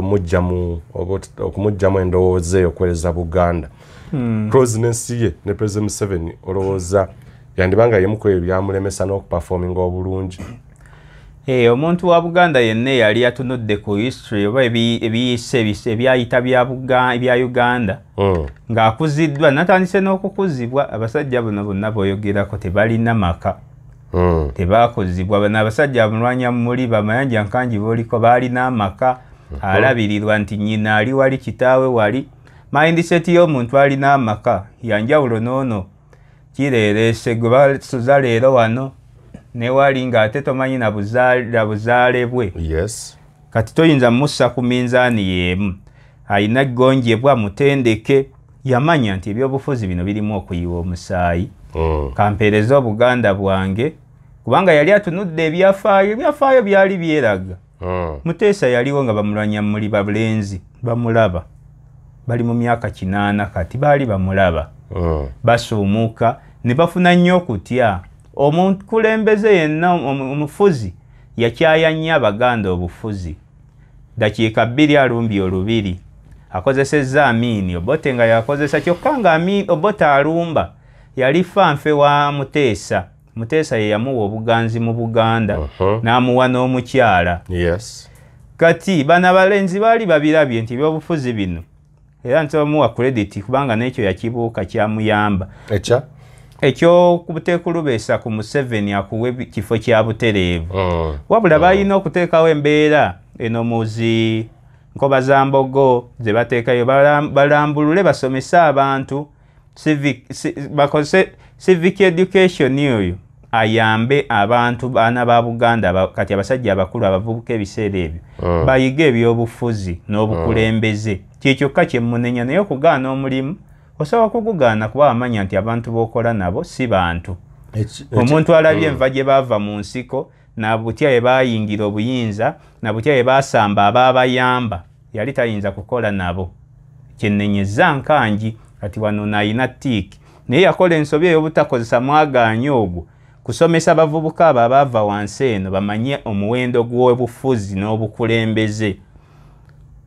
okumugjamu endowooza eyo okuweereza Buganda. Closeness ye ne President Museveni olowooza yandibanga yemu ku ebyo byamulemesa n'okuperforminga obulungi. Omuntu wa Buganda yenna yali atunudde ku history oba ebiyise ebyayita bya Uganda ng'akuziddwa natandise n'okukuzibwa. Abasajja bonna b'oyogerako tebalina maka. Tebakuzibwa bano abasajja Mulwanya Muli Bamayanja Nkanji boliko baalina amaka alabirirwa nti nnyina ali wali kitaawe wali. Mindset y'omuntu alina amaka yanjawulo noono kireerese gwe basuza leero wano ne wali ng'ate tomanyi na buzaale bwe. Yes. Kati toyinza mussa ku minzaani y'emu. Alina eggonjebwa mutendeke. Yamanya nti ebyobufuzi bino birimu okuyiwa omusaayi. Kampeereza Obuganda bwange kubanga yali atunudde ebyafaayo byali byeraga. Muteesa yaliwo nga Bamulwanya Muli babulenzi bamulaba. Bali mu myaka 8 kati baali bamulaba. Basuumuka ne bafuna nnyo okutya. Omukulembeze yenna omufuzi yakyaya nnyo Abaganda obufuzi. Dakiika 2 alumbye olubiri. Akozesezza Amini Obote nga yakozesa kyokka nga Amini Obote alumba yali fanfe wa Muteesa. Muteesa ye yamuwa obuganzi mu Buganda n'amuwa n'omukyala. Yes. Kati bana balenzi baali babirabye nti ebyobufuzi bino era nsomuwa credit kubanga n'ekyo yakibuuka kyamuyamba. Ekyokuteekulubeesa ku Museveni akuwe kifo kya butereevu. Wabula balina okuteekawo embeera eno muzi Nkoba za Mbogo ze bateekayo balambulule basomese abantu civic education yoyo ayambe abantu baana ba Buganda kati abasajja abakulu abavubuka ebiseera ebyo bayiga ebyobufuzi n'obukulembeze. Kyekyo kye munenya naye okugaana omulimu osobola kugugaana kuba amanya nti abantu b'okola nabo si bantu. Omuntu alabye enva gye baava mu nsiko na butya ye bayingira obuyinza na butya ye basamba abaabayamba yali tayinza kukola nabo. Kyennenyeza Nkanji kati wano nayina ttiiki naye yakola ensobi ey'obutakozesa mwagaanyi ogwo kusomesa abavubuka abo abaava wansi eno bamanye omuwendo gw'obufuzi n'obukulembeze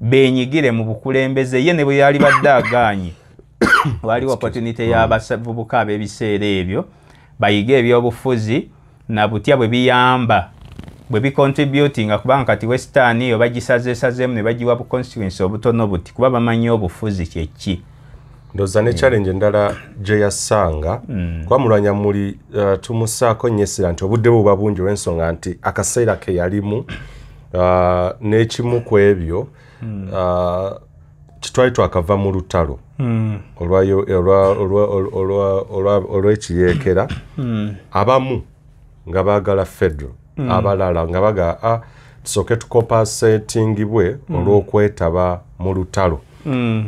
benyigire mu bukulembeze. Ye ne bwe yali badde agaanye waliwo opportunity y'abavubuka ab'ebiseera ebyo bayiga ebyobufuzi na butya bwe biyamba bwe bicontributinga kubanga kati Western eyo bagisazeesazeemu ne bagiwa bu constituency obutono buti kuba bamanyi obufuzi kyeki. Ndoza ne challenge endala gye yassanga kuba Mulwanya Muli tumusaako nnyesera nti obudde buba bungi olw'ensonga nti akaseera ke yalimu n'ekimu ku ebyo kitwali twakava mu lutalo olw'ekiyeekera abamu nga baagala federal abalala nga baga tusooke tukompasetingibwe olw'okwetaba mu lutalo.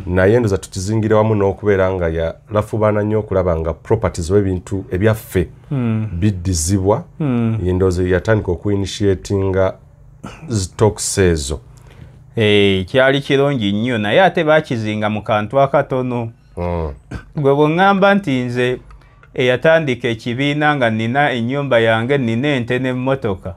Naye ndoza tukizingire wamu n'okubeera nga yalafubaana nnyo okulaba nga properties w'ebintu ebyaffe biddizibwa. Yendoza yatandika okuinitiatinga talks ezo. Kyali kirungi nnyo naye ate baakizinga mu kantu akatono. Gwe bw'oŋŋamba nti nze eyatandika ekibiina nga nina ennyumba yange nina ente n'emmotoka.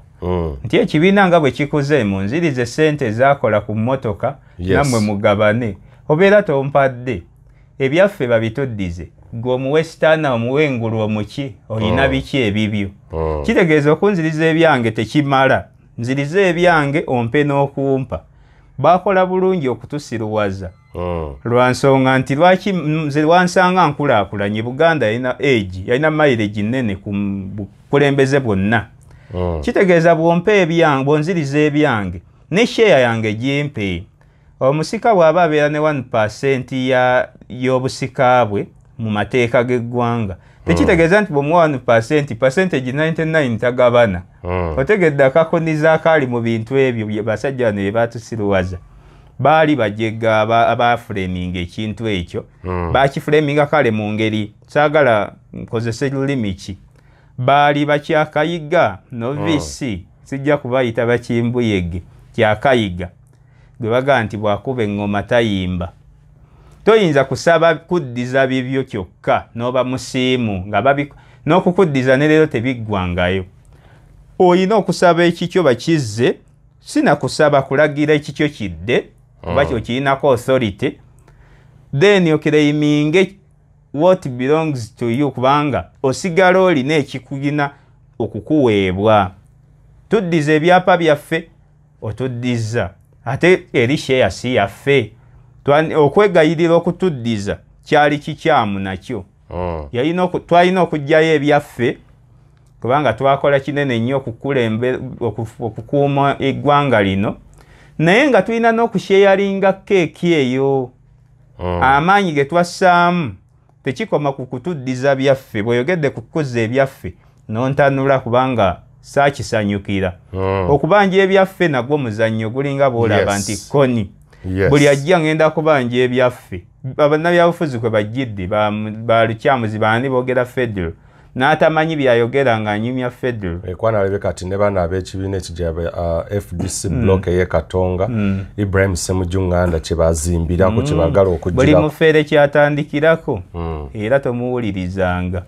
Nti ekibiina nga bwe kikuze munzirize ssente ezaakola ku mmotoka nammwe mugabane. Obeera tompadde ebyaffe babituddize gwe omuwesitaana omuwengulu omuki olina biki ebibyo kitegeeza okunziriza ebyange tekimala nziriza ebyange ompe n'okumpa bakola bulungi okutusiruwaza lwansonga nti lwaki nze wansanga nkulaakulanye Buganda yalina age yalina mileage nnene ku bukulembeze bwonna kitegeeza bwompe ebyange bwonziriza ebyange ne share yange gimpe omusika bw'aba abeera ne 1% y'obusika bwe mu mateeka g'eggwanga tekitegeeza nti bw'omuwa 1% percentage 99 tagabana otegedde akakoniza akaali mu bintu ebyo basajja bano bye baatusiruwaza baali bajega abaframinga ekintu ekyo bakiframinga kale mu ngeri saagala nkozese lulimi ki baali bakyakayiga novisi sijja kubayita bakimbuyege kyakayiga gwe baga nti bwakuba engoma tayimba toyinza kusaba kuddiza bibyo kyokka n'oba musiimu nga n'okukuddiza ne leero tebiggwangayo oyina okusaba ekikyo bakizze sinakusaba kulagira ekikyo kidde kuba kyo kirinako authority then okiraiminge what belongs to you kubanga osigala olina ekikugina okukuweebwa tuddiza ebyapa byaffe otuddiza ate eri share si yaffe okwegayirira okutuddiza kyali kikyamu nakyo twalina okugyayo ebyaffe kubanga twakola kinene nnyo okukuuma eggwanga lino naye nga tulina n'okusheyalinga keeki eyo amaanyi ge twassaamu tekikoma ku kutuddiza byaffe bw'oyogedde ku kukuza ebyaffe n'ontanula kubanga saakisanyukira okubanja ebyaffe nagwo muzannyo gulinga bw'olaba nti koni buli ajja ngenda kubanja ebyaffe bannabyabufuzi kwe bajjidde balukyamuzi baani boogera federal n'atamanyi byayogera ng'anyumya federal ekwanalebe kati ne bana ab'ekibiina ekijaba FDC block eye Katonga Ibrahim Ssemujunganda kye bazimbirako kye baagala okujjirako buli mufere kyatandikirako era tomuwulirizanga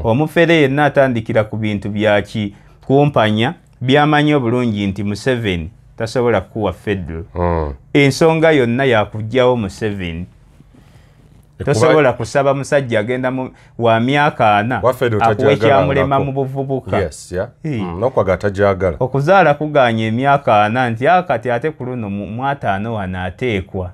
omufere yenna atandikira ku bintu byaki kumpanya byamanyi obulungi nti Museveni tasobola kuwa federal ensonga yonna yakugjawo Museveni tosobola kusaba musajja agenda wa myaka 4 akuwa ekyamulema mu buvubuka n'okwaga tajagala okuzaala kuganya emyaka 4 nti akati ate ku luno mu 5 wanaateekwa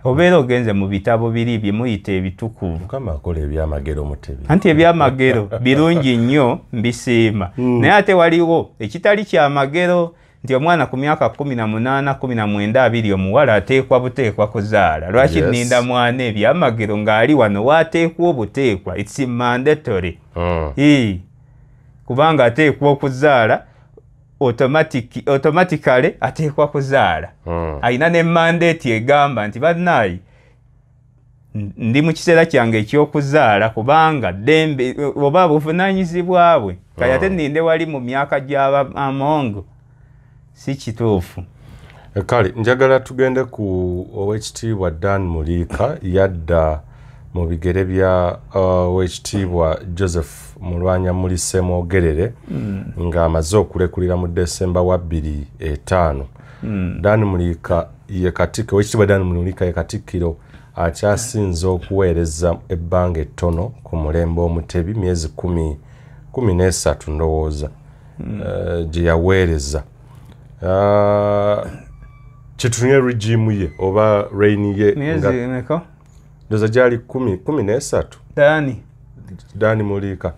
obeera ogenze mu bitabo biri bye muyita ebitukuvu Mukama akola ebyamagero mutebi anti ebyamagero birungi nnyo mbisiima naye ate waliwo ekitali kyamagero nti omwana ku myaka 18 19 20 omuwala ateekwa buteekwa kuzaala lwaki nninda mwana ebyamagero ng'ali wano waateekwa obuteekwa it's mandatory kubanga ateekwa okuzaala automatically ateekwa kuzaala alina ne mandate egamba nti bannaayi ndi mu kiseera kyange ekyokuzaala kubanga ddembe oba buvunaanyizibwa bwe kale ate nninde wali mu myaka gy'aba amongo si kituufu kale njagala tugende ku owekitiibwa Dan Muliika yadda mu bigere bya owekitiibwa Joseph Mulwanyamuli Ssemwogerere ng'amaze okulekulira mu Desemba wa 2005 Dan Muliika ye katikkiro owekitiibwa Dan Muliika ye katikkiro akyasinze okuweereza ebbanga ettono ku mulembe omutebi myezi 13 ndowooza gye yaweereza kyetunye regime ye oba reign ye ndoza gyali 13 Dani Muliika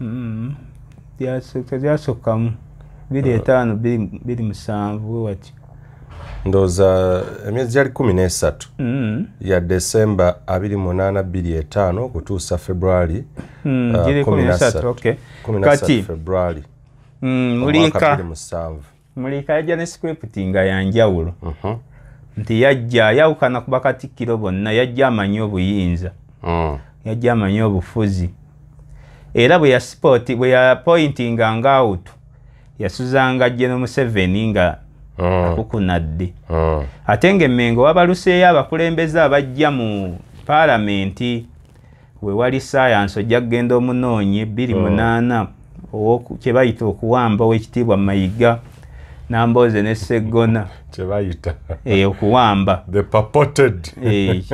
byasukkamu 25 wati ndoza emyezi gyali 13 ya Desemba 28 25 kutuusa February 13 February Muliika Muliika yajja ne script nga yanjawulo nti yajja yawukana ku bakatikkiro bonna yajja amanyi obuyinza yajja amanyi obufuzi era bwe yapointinga nga out yasuzanga General Museveni nga akukunadde ate ng'emmengo wabaluseeyo abakulembeze abajja mu paalamenti we wali saayansi ojja kugenda omunoonyi 28 kye bayita okuwamba ow'ekitiibwa Mayiga Namboze ne Sseggona kye bayita okuwamba the purported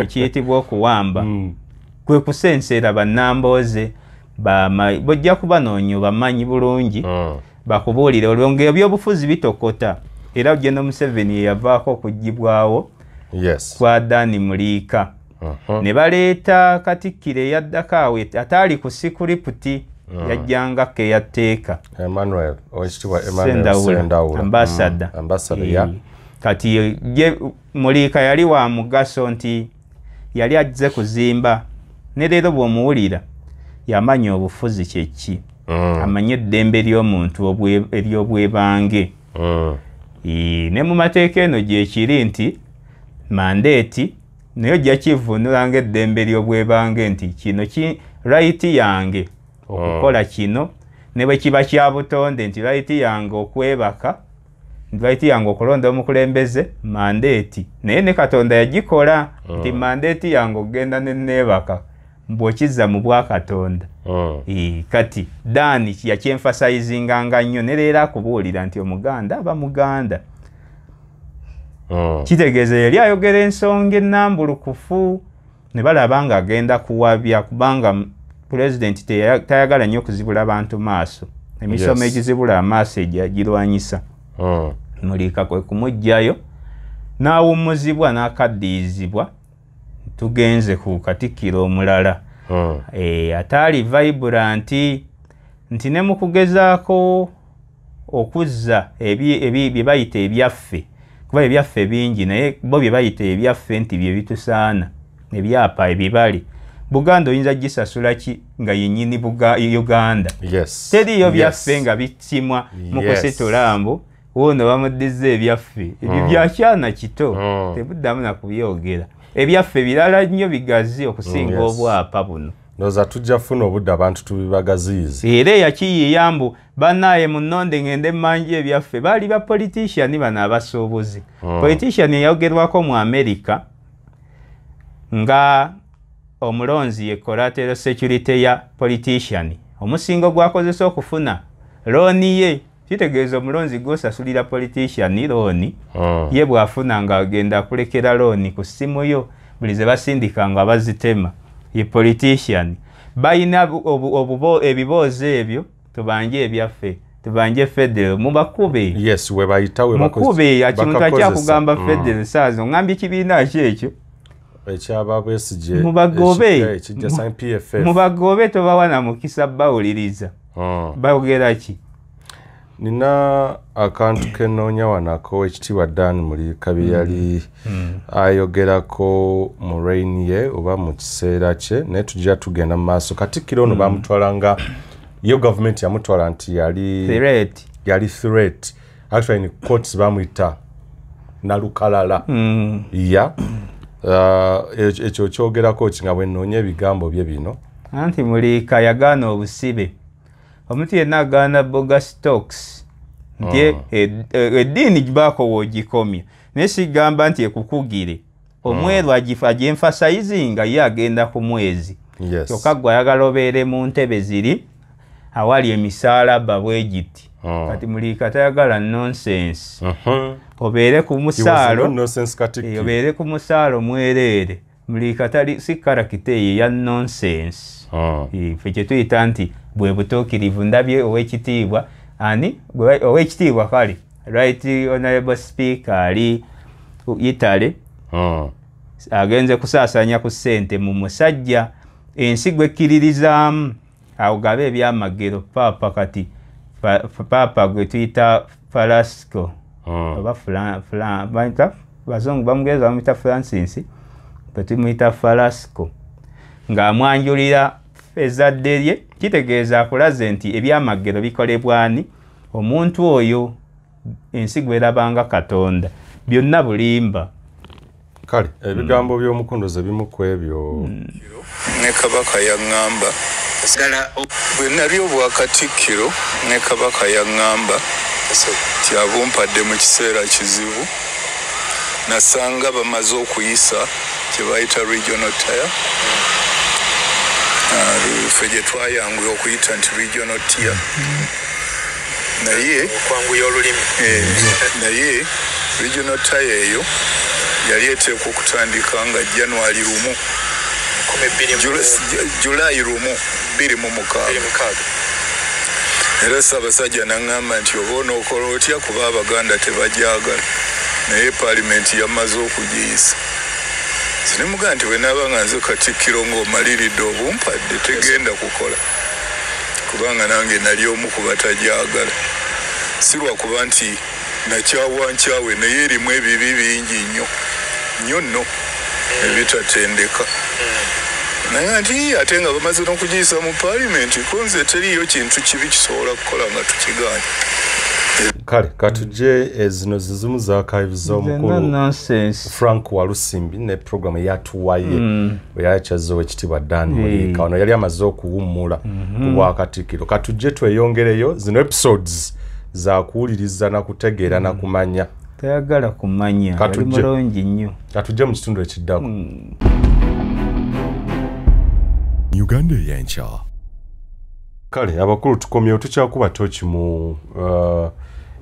kiyitibwa okuwamba kwe kusensera bannamboze bojja kubanoonya bamanyi bulungi bakubuulire olwonge ebyobufuzi bitokota era General Museveni yavaako okugibwawo kwa Dani Muliika ne baleeta Katikkiro eyaddako awe ataali ku sikuriputi yajjangako eyatteeka Emmanuel Sendawula ambassador kati Muliika yali wa mugaso nti yali ajze kuzimba ne leero bw'omuwulira yamanya obufuzi kyeki amanye eddembe ly'omuntu ery'obwebange ne mu mateeka eno gyekiri nti mandate naye ojja kivunula ng'eddembe ly'obwebange nti kino right yange okukola kino ne bwe kiba kya butonde nti right yange okwebaka right yange okulonda omukulembeze mandate naye ne Katonda yagikola nti mandate yange okugenda neneebaka mbw'okizza mu bwakatonda kati Dani yakyemfasayizinga nnyo ne leero akubuulira nti omuganda aba muganda kitegeeza yali ayogera ensonga ennambulukufu ne balaba nga agenda kuwabya kubanga pulezidenti tayagala nnyo okuzibula bantu maaso emisomo egizibula amaaso egirwanyisa Muliika kwe kumugjayo n'awummuzibwa n'akaddiizibwa tugenze ku Katikkiro omulala ataali vibranti nti ne mu kugezaako okuzza bye bayita ebyaffe kuba ebyaffe bingi naye bo bye bayita ebyaffe nti bye bitusaana ebyapa ebibali Buganda oyinza gisasula ki nga yennyini Uganda teriyo byaffe nga bitimwa mu kusitulambu wono bamuddiza ebyaffe ebyo byakyana kito tebuddamu na kubyogera ebyaffe birala nnyo bigazi okusinga obwapa buno noza tujja funa obudde abantu tubibagaziizi era yakiyiyambu bannaye munonde ngende manje ebyaffe baali ba politician bano abasuubuzi politician yayogerwako mu America nga omulonzi ye collateral security ya politician omusingo gwakozesa okufuna looni ye kitegeeza omulonzi gwosasulira politician looni ye bwafuna nga agenda kulekera looni ku ssimu yo buli ze basindika nga bazitema ye politician bayina ebiboozi ebyo tubanje ebyaffe tubanje federal mubakube mukube akintu akyakugamba federal saazo ngambye kibiina ki ekyo mubagobe tobawana mukisa bawuliriza bayogera ki nina akantu kenoonya wanako ekitiibwa Dani Muliika bye yali ayogerako mu reign ye oba mu kiseera kye naye tujja tugenda mu maaso Katikkiro ono bamutwala nga yo gavumenti yamutwala nti yali threat actually ni courts bamuyita nalukalala ekyo kyogerako ki nga bwe nnoonya ebigambo bye bino anti Muliika yagaana obusibe omuntu yenna agaana bogus stocks nti eddiini gibaako woogikomya naye sigamba nti ekukugire omweru agyemfasayizinga ye agenda ku mwezi kyokka gwe ayagala obeere mu ntebe ziri awali emisaalaba bwe giti kati Muliika tayagala nonsense obeere ku musaalo mwereere Muliika si karakita eyo eya nonsense ffe kye tuyita nti bwe butuukirivu ndabye ow'ekitiibwa ow'ekitiibwa kale right honorable speaker ali Italy agenze kusaasanya ku ssente mu musajja ensi gw'ekkiririzaamu awo gabe ebyamagero paapa kati paapa gwe tuyita Falasco oba bazungu bamugeeza bamuyita Francis gwe tumuyita Falasco ng'amwanjulira ezadde lye kitegeeza akulaze nti ebyamagero bikolebwani omuntu oyo ensi gwerabanga Katonda byonna bulimba kale ebigambo by'omukunduzi ebimu ku ebyo ne Kabaka yaŋŋamba bwe nali obwa Katikkiro ne Kabaka yaŋŋamba ti abumpadde mu kiseera kizibu nasanga bamaze okuyisa kye bayita regional tier ffe gye twayanguye okuyita nti regional tier naye okwanguya olulimi naye regional tier eyo yali eteekwa okutandika nga January 1 July 26 era Ssaabasajja n'aŋŋamba nti oba onookola otya kuba Abaganda tebajagala naye paalimenti yamaze okugiyisa sinemugaa nti bwe naaba nga nze Katikkiro ng'omaliridde obumpadde tegenda kukola kubanga nange nali omu ku batajagala si lwakuba nti nakyawankyawe naye erimu ebibi bingi nnyo nno ebitatendeka naye nti ate nga bamaze n'okugiyisa mu paalimenti ko nze teriyo kintu kibi kisobola kukola nga tukiganye kale katuje ezino zizimu zakayivuza omukulu Frank Walusimbi ne program yatuwaye bwe yakyazo wekitibwa Dan Mulika ono yali amaze okuwummula ku Bwakatikkiro katuje tweyongereyo zino episodes za kuwuliriza na kutegeera na kumanya tayagala kumanya ali mulungi nnyo katuje mu kitundu ekiddako Uganda eyenkya kale abakulu tukomyewo tukyakuba toki mu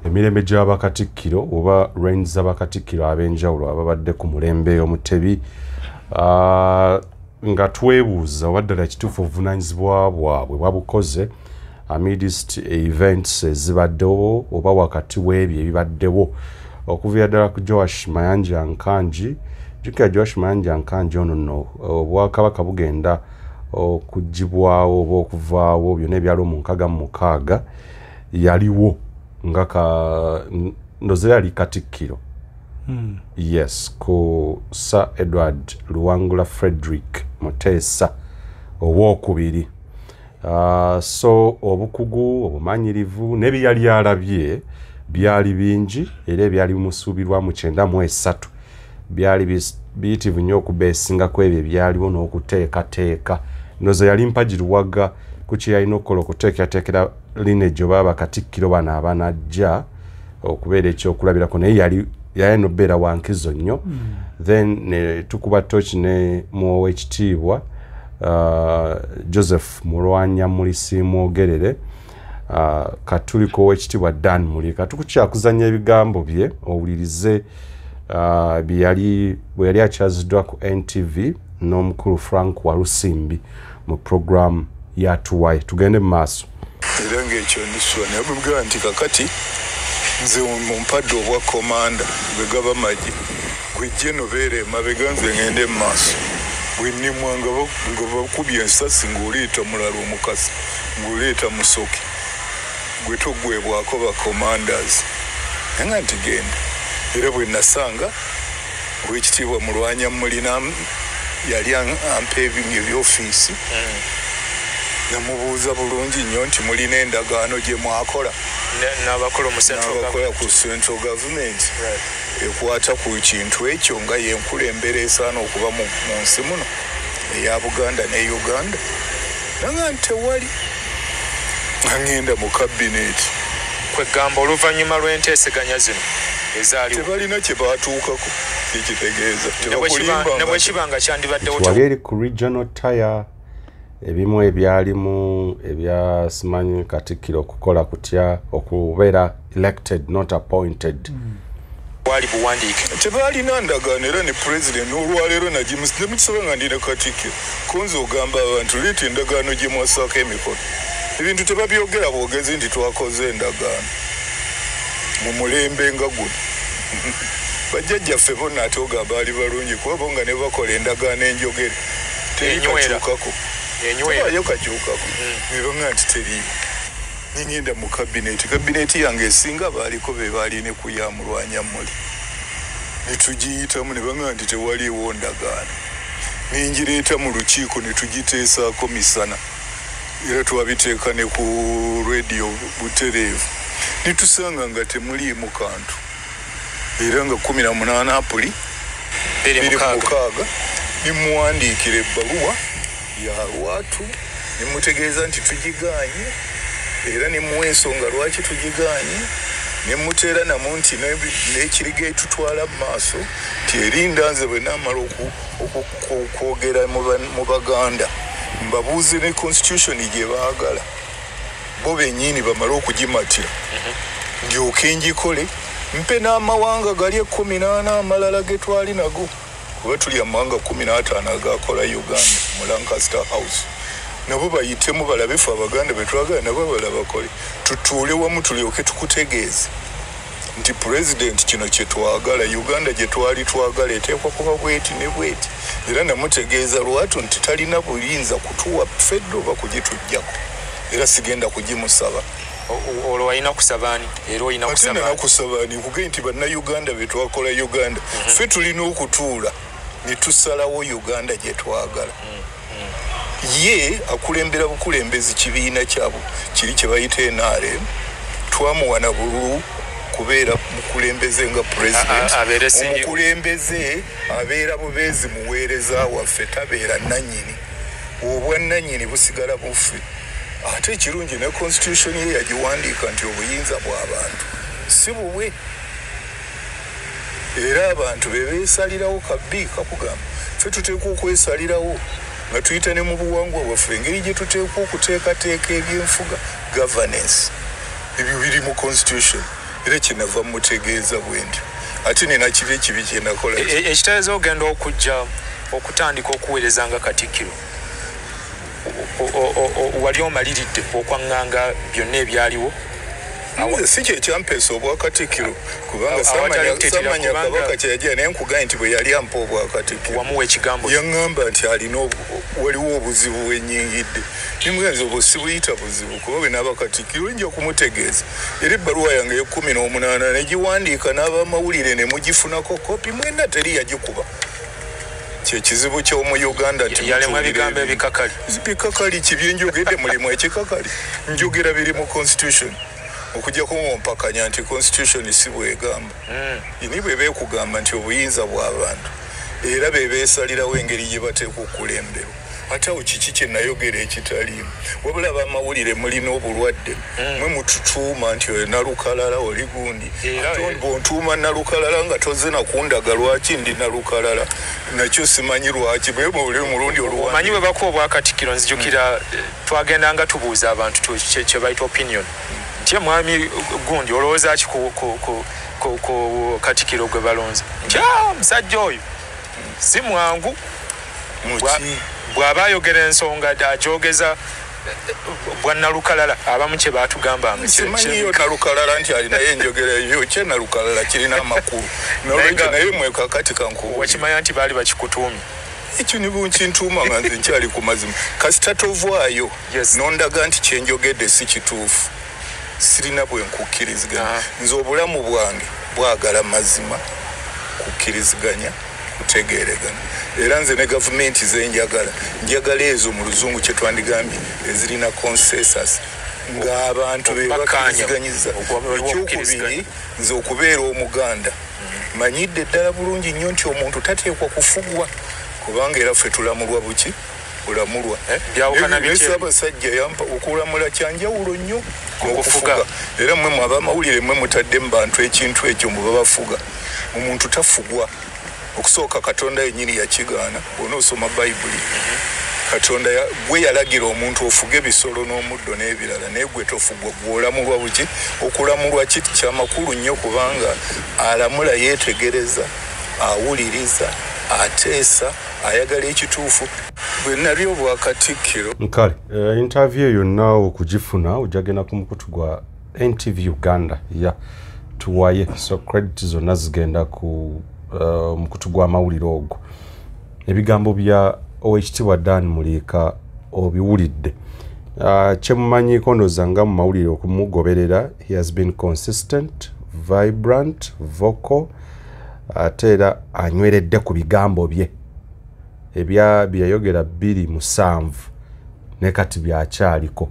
emirembe gy'Abakatikkiro oba reigns z'Abakatikkiro ab'enjawulo ababadde ku mulembe Omutebi nga twebuuza waddala ekituufu obuvunaanyizibwa bwabwe bwabukoze amidst events ezibaddewo oba wakati w'ebyo ebibaddewo okuviira ddala ku Joash Mayanja Nkanji jjukira Joash Mayanja Nkanji ono nno Obwakabaka bugenda okugibwawo oba okuvaawo byonna ebyaliwo mu 66 yaliwo nga ndozera ali Katikkiro yes ku Sir Edward Luwangula Frederick Mutesa owookubiri so obukugu obumanyirivu n'ebyali alabye byali bingi era ebyali bimusuubirwamu 93 byali biyitivu nnyo okubeesingako ebyo ebyaliwo n'okuteekateeka ndoza yali mpagiruwaga ku kye yalina okukola okuteekerateekera lineage oba Abakatikkiro bano abanajja okubeera ekyokulabirako naye yali nobeera wankizo nnyo then ne tukuba toki ne muwowekitiibwa Joseph Mulwanya Mulisi Mwogerere katuliko owekitiibwa Dan Mulika tukukyakuzanya ebigambo bye owulirize bwe yali akyaziddwa ku NTV n'omukulu Frank Walusimbi mu program yatuwaye tugende mu maaso era ng'ekyo ndiswa naye bwebugamba nti kakati nze mumpadde obwa komanda bwe gaba magi gwejje nobeera emabega nze ngende mu maaso bwennimwa nga bakubye ensasi ng'oliita mulala omukasi ng'oliita musoki gwe togwebwako bacommanders naye nga nti genda era bwe nasanga owekitiibwa Mulwanya mulina yali ampa ebyofiisi namubuuza bulungi nnyo nti mulina endagaano gye mwakola n'abakola ku central government ekwata ku kintu ekyo nga yenkulembera esaana okuba mu nsi muno eya Buganda ne Uganda nanga nti tewali angenda mu kabineti kwegamba oluvannyuma lw'enteeseganya zino ezaaliwo tebalina kye baatuukako kikitegeeza ne bwe kibanga kyandibaddewo wali eri ku regional tire ebimu ebyalimu ebyasimanyi Katikkiro okukola kutya okubeera elected not appointed wali buwandiike tebalina ndagaano era ne president n'olwaleero nemukisoba nga ndi ne Katikkiro konzi ogamba abantu leeta endagaano gye mwasaako emikono ebintu tebabyogera bwogezi nti twakoze endagaano mu mulembe nga guno bajjajjaffe bonna ate ogamba bali balungi kuba bo nga ne bakola endagaano enjogere terikakyukako tebayo kakyukako nebanga nti teriyo ningenda mu kabineti yange esinga baaliko be baali ne ku ya Mulwanya Muli netugiyitamu ne banga nti tewaliiwo ndagaano ningireeta mu lukiiko ne tugiteesaako misana era twabiteeka ne ku radio butereevu nitusanga nga temuliimu kantu era nga 18 Apuli 26 nimuwandiikira ebbaluwa ya lwatu nimutegeeza nti tugiganye era nimuwa ensonga lwaki tugiganye nemuteera namu nti n'ekiriga etutwala mu maaso ti erinda nze bwe naamala okwogera mu Baganda mbabuuze ne constitution gye baagala bo bennyini bamale okugimatira ndyoke ngikole mpe n'amawanga gali 18 amalala ge twali nago kuba tuli amawanga 15 agakola Uganda mu Lancaster House nabo bayitemu balabe fe abaganda betwagala nabo balabakole tutuule wamu tulyoke tukutegeeze nti president kino kyetwagala Uganda gye twali twagala eteekwa kuba bweti ne bweti era namutegeeza lwatu nti talina buyinza kutuwa feddo oba kugitujjako era sigenda kugimusaba olwo walina kusabaani era olina kusabaani kuge nti bannayuganda betwakola Uganda ffe tulina okutuula ne tusalawo Uganda gye twagala ye akulembera bukulembezi kibiina kyabo kiri kye bayita NRM twamuwana bululu kubeera mukulembeze nga president omukulembeze abeera bubeezi muweereza waffe tabeera nannyini obwa nannyini busigala buffe ate ekirungi ne constitution ye yagiwandiika nti obuyinza bw'abantu si bubwe era abantu bebeesalirawo kabbi kakugamba ffe tuteekwa okwesalirawo nga tuyita ne mu buwangwa bwaffe engeri gye tuteekwa okuteekateeka ebyenfuga governance ebyo biri mu constitution era kyenava mutegeeza bwe ntyo ate nina kibi ekibi kyenakola ekitegeeza ogenda okujja okutandika okuweereza nga Katikkiro wali omaliridde okwaŋŋanga byonna ebyaliwo si kyekyampeesa obwakatikkiro kubanga samanya kabaka kyeyajira naye nkugambye nti bwe yali ampa obwakatikkiro wamuwa ekigambo yaŋŋamba nti alina waliwo obuzibu bwennyingidde nimugenzi obwo sibuyita buzibu kuba bwe n'abakatikkiro nja kumutegeeza era ebbaluwa yange ye18 negiwandiika n'abamawulire ne mugifunako kopi mwenna teri yagikuba kyekizibu ky'omu Uganda nti yalemwa ebigambo ebikakali bikakali kibyenjogedde mulimu ekikakali njogera biri mu constitution okujja kumpakanya nti constitution si bwegamba ini bwe beekugamba nti obuyinza bw'abantu era bebeesalirawo engeri gye bateekwa okulemberwa ate awo kiki kye nayogera ekitaliimu wabula abamawulire mulina obulwadde mwe mututuuma nti nalukalala oli gundi bw'ontuuma nalukalala nga tozze nakundaga lwaki ndi nalukalala nakyo simanyi lwaki bwe buli mulundi omanyi bwe bakuba obwakatikkiro nzijukira twagendanga tubuuza abantu kye bayita opinion nti mwami gundi olowooza ki ku Katikkiro gwe balonze nti musajja oyo si mwangu bw'aba ayogera ensonga agyogeza bwannalukalala abamu kye baatugambanga simanyiyo nalukalala nti alinayo enjogera eyo kye nalukalala kirina amakulu nolwekyo naye mwekakati kankubuulira wakimanya nti baali bakikutuumye ekyo ne bunkintuuma nga nze nkyali ku mazima kasita tovaayo nondaga nti kyenjogedde si kituufu sirina bwe nkukkiriziganya nze obulamu bwange bwagala mazima kukkiriziganya kutegeeregana era nze ne gavumenti njagala ezo mu luzungu kye twandigambye ezirina consensus ng'abantu bebakkirizganyiza ekyokubiri nze okubeera omuganda manyidde ddala bulungi nnyo nti omuntu tateekwa kufugwa kubanga era ffe tulamulwa buki olamulwa Ssaabasajja yampa okulamula kyanjawulo nnyo okufuga era mmwe abamawulire mmwe mutadde mu bantu ekintu ekyo mwe babafuga omuntu tafugwa okusooka Katonda yennyini yakigaana bw'onoosoma Bayibuli Katonda gwe yalagira omuntu ofuge ebisolo n'omuddo n'ebirala naye gwe tofugwa gw'olamulwa buki okulamulwa kiti kyamakulu nnyo kubanga alamula yeetegereza awuliriza ateesa ayagala ekituufu bwe nali obwakatikkiro nkale interview yonna okugifuna ojagenda ku mukutu gwa NTV Uganda tuwaye so credit zonna zigenda ku mukutu gw'amawulire ogwo ebigambo bya Oweekitiibwa Dan Muliika obiwulidde kyemumanyiiko ndowooza nga mu mawulire okumugoberera he has been consistent vibrant vocal ate era anyweredde ku bigambo bye byayogera 2:7 ne kati byakyaliko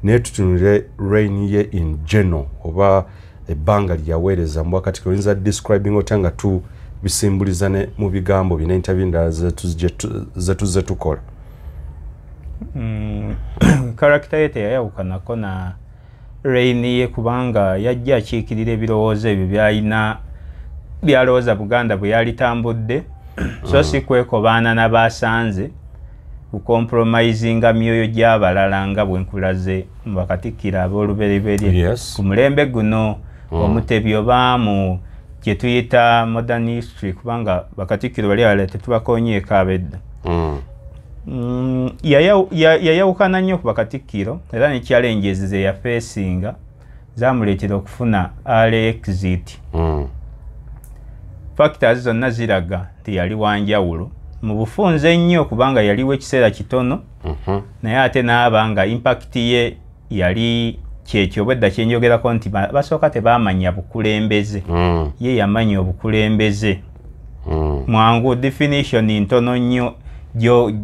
naye tutunule reign ye in general oba ebbanga lyaweereza mu Bwakatikkiro oyinza describing otanga tu bisimbuliza ne mu bigambo bina interview endala zetuzze tukola karakita ye teyayawukanako na reign ye kubanga yajja akiikirira ebirowoozo ebyo byalina byalowooza Buganda bwe yalitambudde so si kwekobaana n'abaasanze kukompromisinga myoyo gy'abalala nga bwe nkulaze mu Bakatikkiro ab'olubereberye ku mulembe guno Omutebi obaamu gye tuyita modern history kubanga Bakatikkiro bali abalala tetubakonyeeko abedda yayawukana nnyo ku bakatikkiro era ne challenges ze yafacinga zamuleetera okufuna early exit. Factors zonna ziraga nti yali wanjawulo mu bufunze nnyo kubanga yaliwo ekiseera kitono naye ate n'aba nga impact ye yali kyekyo bwedda kyenjogerako nti basooka tebaamanya bukulembeze ye yamanya obukulembeze mwangu definition ntono nnyo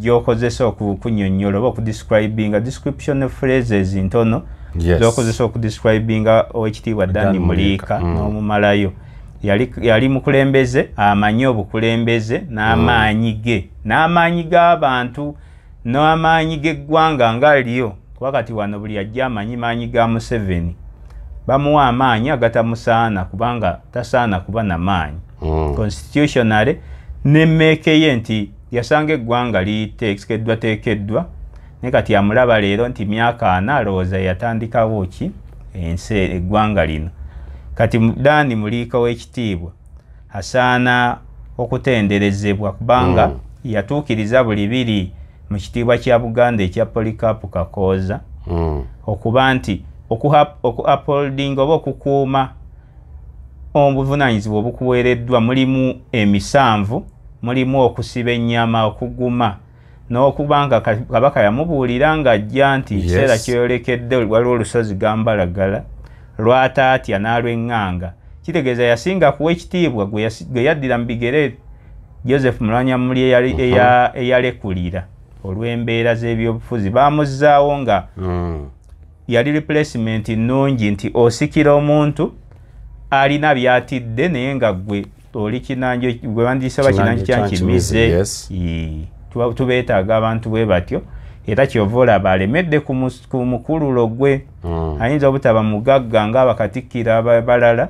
gy'okozesa okunyonnyola oba okudescribinga description phrases ntono gy'okozesa okudescribinga owekitiibwa Danny Muliika n'omumalayo. Yali mukulembeze amanyi obukulembeze n'amaanyi g'abantu n'amaanyi g'eggwanga ng'aliyo kuba kati wano buli ajja amanyi maanyi ga Museveni bamuwa amaanyi agatamusaana kubanga tasaana kuba n'amaanyi constitutionally n'emmeeke ye nti yasanga eggwanga liteekeddwa ne kati amulaba leero nti myaka 4 alowooza yatandikawo ki ensi eggwanga lino. Kati Danny Muliika w'ekitiibwa asaana okutenderezebwa kubanga yatuukiriza buli biri mu kitiibwa kya Buganda ekya Polycarp Kakooza okuba nti oku-upholdinga oba okukuuma obuvunaanyizibwa obukuweereddwa mulimu emisanvu, mulimu okusiba ennyama, okuguma n'okubanga Kabaka yamubuulira ng'ajja nti ekiseera kyeyolekedde waliwo olusozi Gambalagala lwataatya n'alw'eŋŋanga. Kitegeeza yasinga kuwa ekitiibwa gwe yaddira mu bigere Joseph Mulwanyammuli eyalekulira olw'embeera z'ebyobufuzi baamuzzaawo nga yali replacement nnungi nti osikira omuntu alina byatidde naye nga gwe oli kinanjo gwe bandiyise bakinanjo kyankimize. Tubeetaaga abantu bwe batyo era kyova olaba alemedde ku mukululo gwe ayinza obutaba mugagga ng'abakatikkiro abalala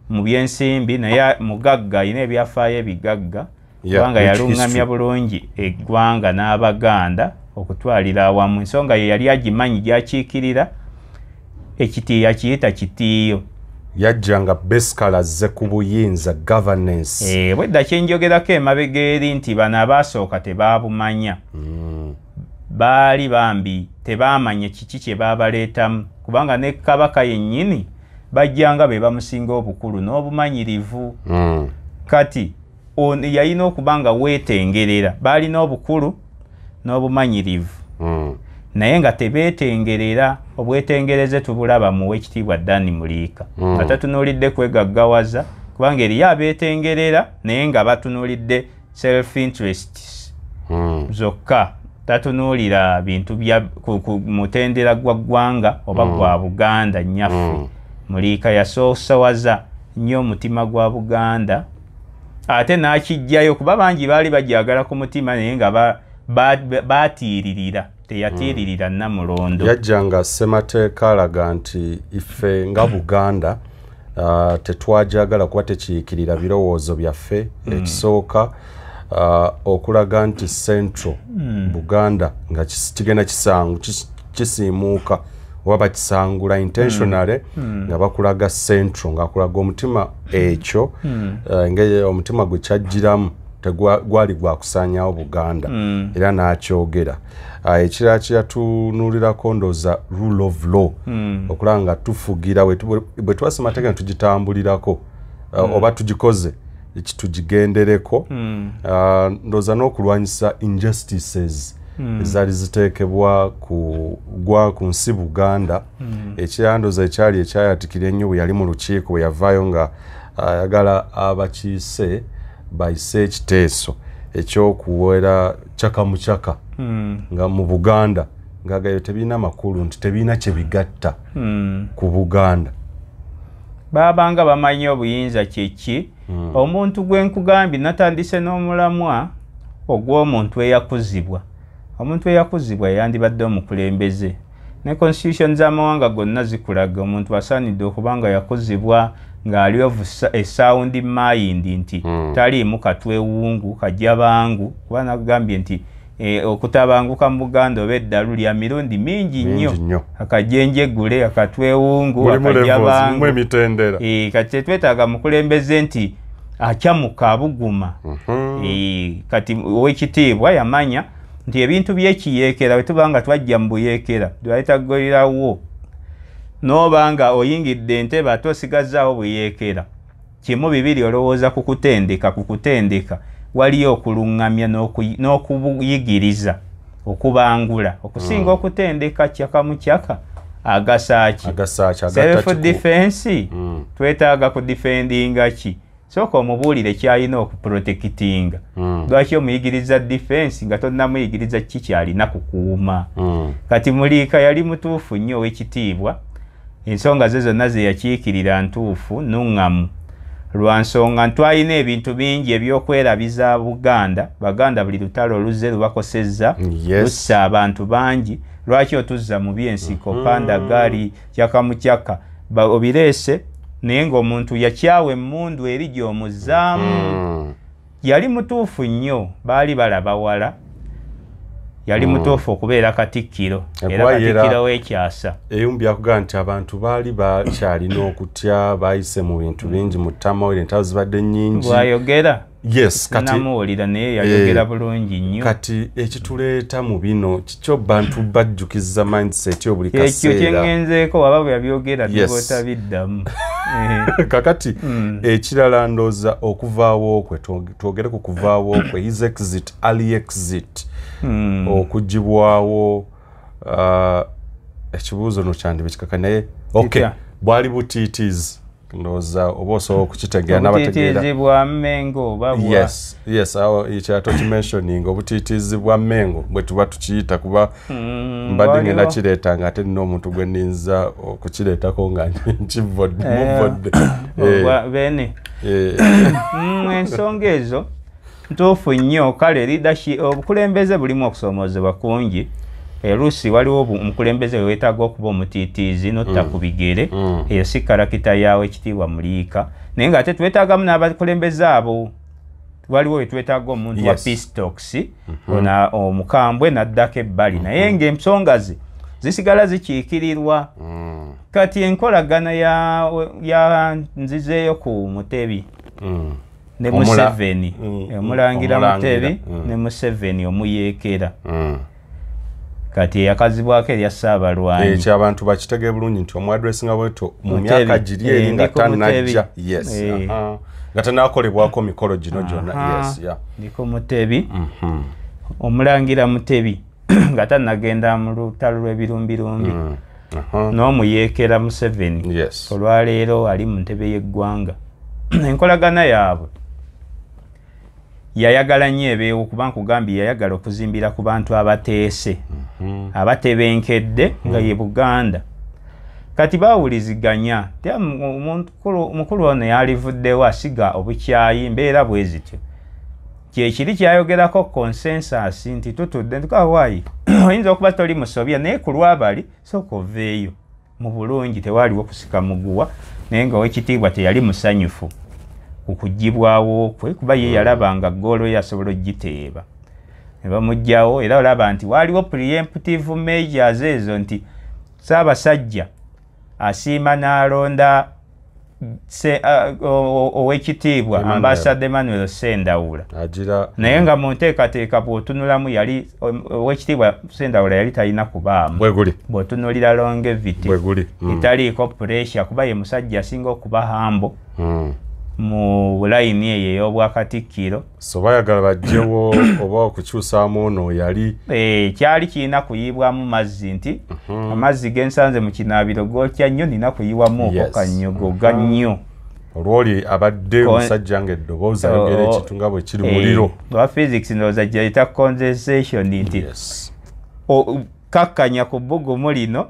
mu byensimbi naye mugagga alina ebyafaayo ebigagga kubanga yaluŋŋamya bulungi eggwanga n'Abaganda okutwalira awamu. Ensonga ye yali agimanyi gy'akiikirira ekitiiya kiyita kitiiyo yajjanga basically azze ku buyinza governance. Bwedda kyenjogerako emabega eri nti bano abaasooka tebaabumanya baali bambi tebaamanya kiki kye baabaleetamu kubanga ne Kabaka yennyini bajjanga be bamusinga obukulu n'obumanyirivu. Kati yalina okuba nga weetengerera baalina obukulu n'obumanyirivu naye nga tebeetengerera. Obwetengereze tubulaba mu w'ekitiibwa Danny Muliika nga tatunuulidde kwegaggawaza kubanga eriyo abeetengerera naye nga batunuulidde self interest zokka, tatunuulira bintu bya mutendera gwa ggwanga oba gwa Buganda nnyaffe. Muliika yasoosawaza nnyo omutima gwa Buganda ate n'akijjayo kuba bangi baali bajagala ku mutima naye nga baatiiririra teyatiiririra Namulondo. Yajjanga ssemateeka alaga nti iffe nga Buganda tetwajagala kuba tekiikirira birowoozo byaffe. Ekisooka okulaga nti Central Buganda nga kigenda kisiimuuka oba bakisangula intentionally nga bakulaga Central ng'akulaga omutima ekyo omutima gwe kyajjiramu gwali gwakusaanyawo Buganda era n'akyogera. Ekirala kyeyatunuulirako ndowooza rule of law okulaba nga tufugira bwe twasa amateeka ne tugitambulirako oba tugikoze tugigendereko. Ndowooza n'okulwanyisa injustices ezaali ziteekebwa ku nsi Buganda. Ekirala ndowooza ekyali ekyayatikira ennyo bwe yali mu lukiiko bwe yavaayo nga ayagala abakiise bayise ekiteeso ekyokuwera caka mu caka nga mu Buganda ng'agayo tebirina makulu nti tebirina kye bigatta ku Buganda. Baabanga bamanyi obuyinza kyeki. Omuntu gwe nkugambye natandise n'omulamwa ogw'omuntu eyakuzibwa. Omuntu eyakuzibwa yandibadde omukulembeze. Ne constitution z'amawanga gonna zikulaga omuntu asaanidde okuba nga yakuzibwa ng'ali of a sound mind nti taliimu katwewungu kajabangu kuba nagambye nti okutabanguka mu Buganda oba eddalu lya mirundi mingi nnyo akajenjegule akatwewungu akajabangu emitendera. Kati twetaaga mukulembeze nti akyamuka abuguma. Kati ow'ekitiibwa yamanya nti ebintu byekiyeekera bwe tuba nga twajja mu buyeekera twalitagolerawo n'obanga oyingidde entebe ate osigazaawo buyeekera kimu bibiri olowooza ku kutendeka waliyo okuluŋŋamya n'okuyigiriza okubangula okusinga okutendeka kyaka mu kyaka agasaaki self defense twetaaga ku defendinga ki sooka omubuulire kyalina okuprotectinga lwaki omuyigiriza defense nga tonnamuyigiriza ki kyalina kukuuma kati Muliika yali mutuufu nnyo ow'ekitiibwa ensonga ze zonna ze yakiikirira ntuufu nuŋŋamu lwa nsonga twalina ebintu bingi ebyokwerabiza Baganda buli lutalo oluzze lubakosezza lussa abantu bangi lwaki otuzza mu byensiko panda gaali kyaka mu kyaka obireese naye ng'omuntu yakyawa emmundu eri gy'omuzzaamu yali mutuufu nnyo baali balaba wala yali mutuufu okubeera katikkiro era katikkiro w'ekyasa eyumbi yakugaa nti abantu baali bakyalina okutya bayise mu bintu bingi mu ttama entalo zibadde nnyingi bwayogera yes kati namuwulira naye yayogera bulungi nnyo kati ekituleeta mu bino kikyo bantu bajjukiza mindset yo buli kaseera ekyo kyengenzeeko waba bwe yabyogera tebotabiddamu kakati ekirala ndooza okuvaawo kwe twogere ku kuvaawo kwe his exit early exit okugibwawo ekibuuzo nokyandibikikaka naye okay bwali butiitiizi ndowooza oba osobola okukitegeera n'abategeera bwa Mmengo oba yes awo ekyato kimentioning obutiitiizi bwa Mmengo bwe tuba tukiyita kuba mbadde ngenda kireeta nga ate nina omuntu gwe nninza okukireetako nga nkivvodde bene ensonga ezo ntuufu nnyo kale leadership obukulembeze bulimu okusomoozebwa kungi Lusi waliwo omukulembeze weetaaga okuba omutiitiizi notta ku bigere eyo si karakita yawe ekitiibwa Muliika naye ng'ate twetaagamu n'abakulembeze abo waliwo wetwetaaga omuntu wa pistox omukambwe n'addako ebbali naye ng'ensonga ze zisigala zikiikirirwa kati enkolagana ya nzizeeyo ku Mutebi ne Museveni omulangira Mutebi ne Museveni omuyeekera kati yakazibwako erya Ssaabalwanyi ekyo abantu bakitegee bulungi nti omwadressinga bweto mu myaka giri eri nga tanajja nga tanaakolebwako mikolo gino gyonna ndiko Mutebi omulangira Mutebi nga tanagenda mu lutalo lw'ebirumbirumbi n'omuyeekera Museveni olwaleero ali mu ntebe y'eggwanga enkolagana yaabwe yayagala nnyo ebeewo kuba nkugambye yayagala okuzimbira ku bantu abateese abatebenkedde nga ye Buganda kati baawuliziganya omukulu ono yalivuddewo asiga obukyayi mbeera bwe zityo kyekiri kyayogerako consensus nti tutudde tukawaayi oyinza okuba toli musobya naye ku lwabali sooka oveeyo mu bulungi tewaaliwo kusika muguwa naye nga ow'ekitiibwa teyali musanyufu okugibwawo kwe kuba ye yalabanga ggoolo yasobola ogiteeba ne bamugjawo era olaba nti waaliwo preemptive measures ezo nti Ssaabasajja asiima n'alonda ow'ekitiibwa Ambassador Emmanuel Sendawula naye nga mu nteekateeka bw'otunulamu yali ow'ekitiibwa Sendawula yali talina kubaamu bw'otunulira longevity etaliiko pressure kuba ye musajja asinga okuba hambo mu layini eyo ey'obwakatikkiro so bayagala bajjewo oba okukyusaamu ono yali kyali kirina kuyibwamu mazzi nti amazzi gensanze mu kinaabiro gokya nnyo nina kuyiwamu oko kanyogo gannyo olwoli abadde omusajja ng'eddoboozi ayogera ekintu nga bwe kiri muliro owa physics ndowooza gyayita condensation nti kakkanya ku bbugumu lino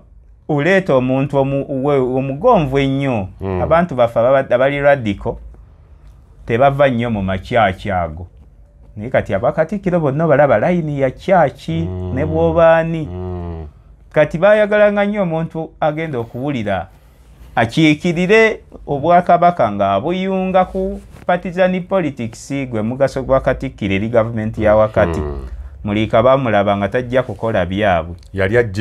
uleeta omuntu omugonvu ennyo abantu baffe abali radical tebava nnyo mu makyaki ago naye kati abakatikkiro bonna balaba layini ya kyaki ne bw'obaani kati bayagalanga nnyo omuntu agenda okuwulira akiikirire obwakabaka ng'abuyunga ku partisan politics gwe mugaso gwa katikkiro eri gavumenti ya wakati Mulika bamulaba nga tajja kukola byabwe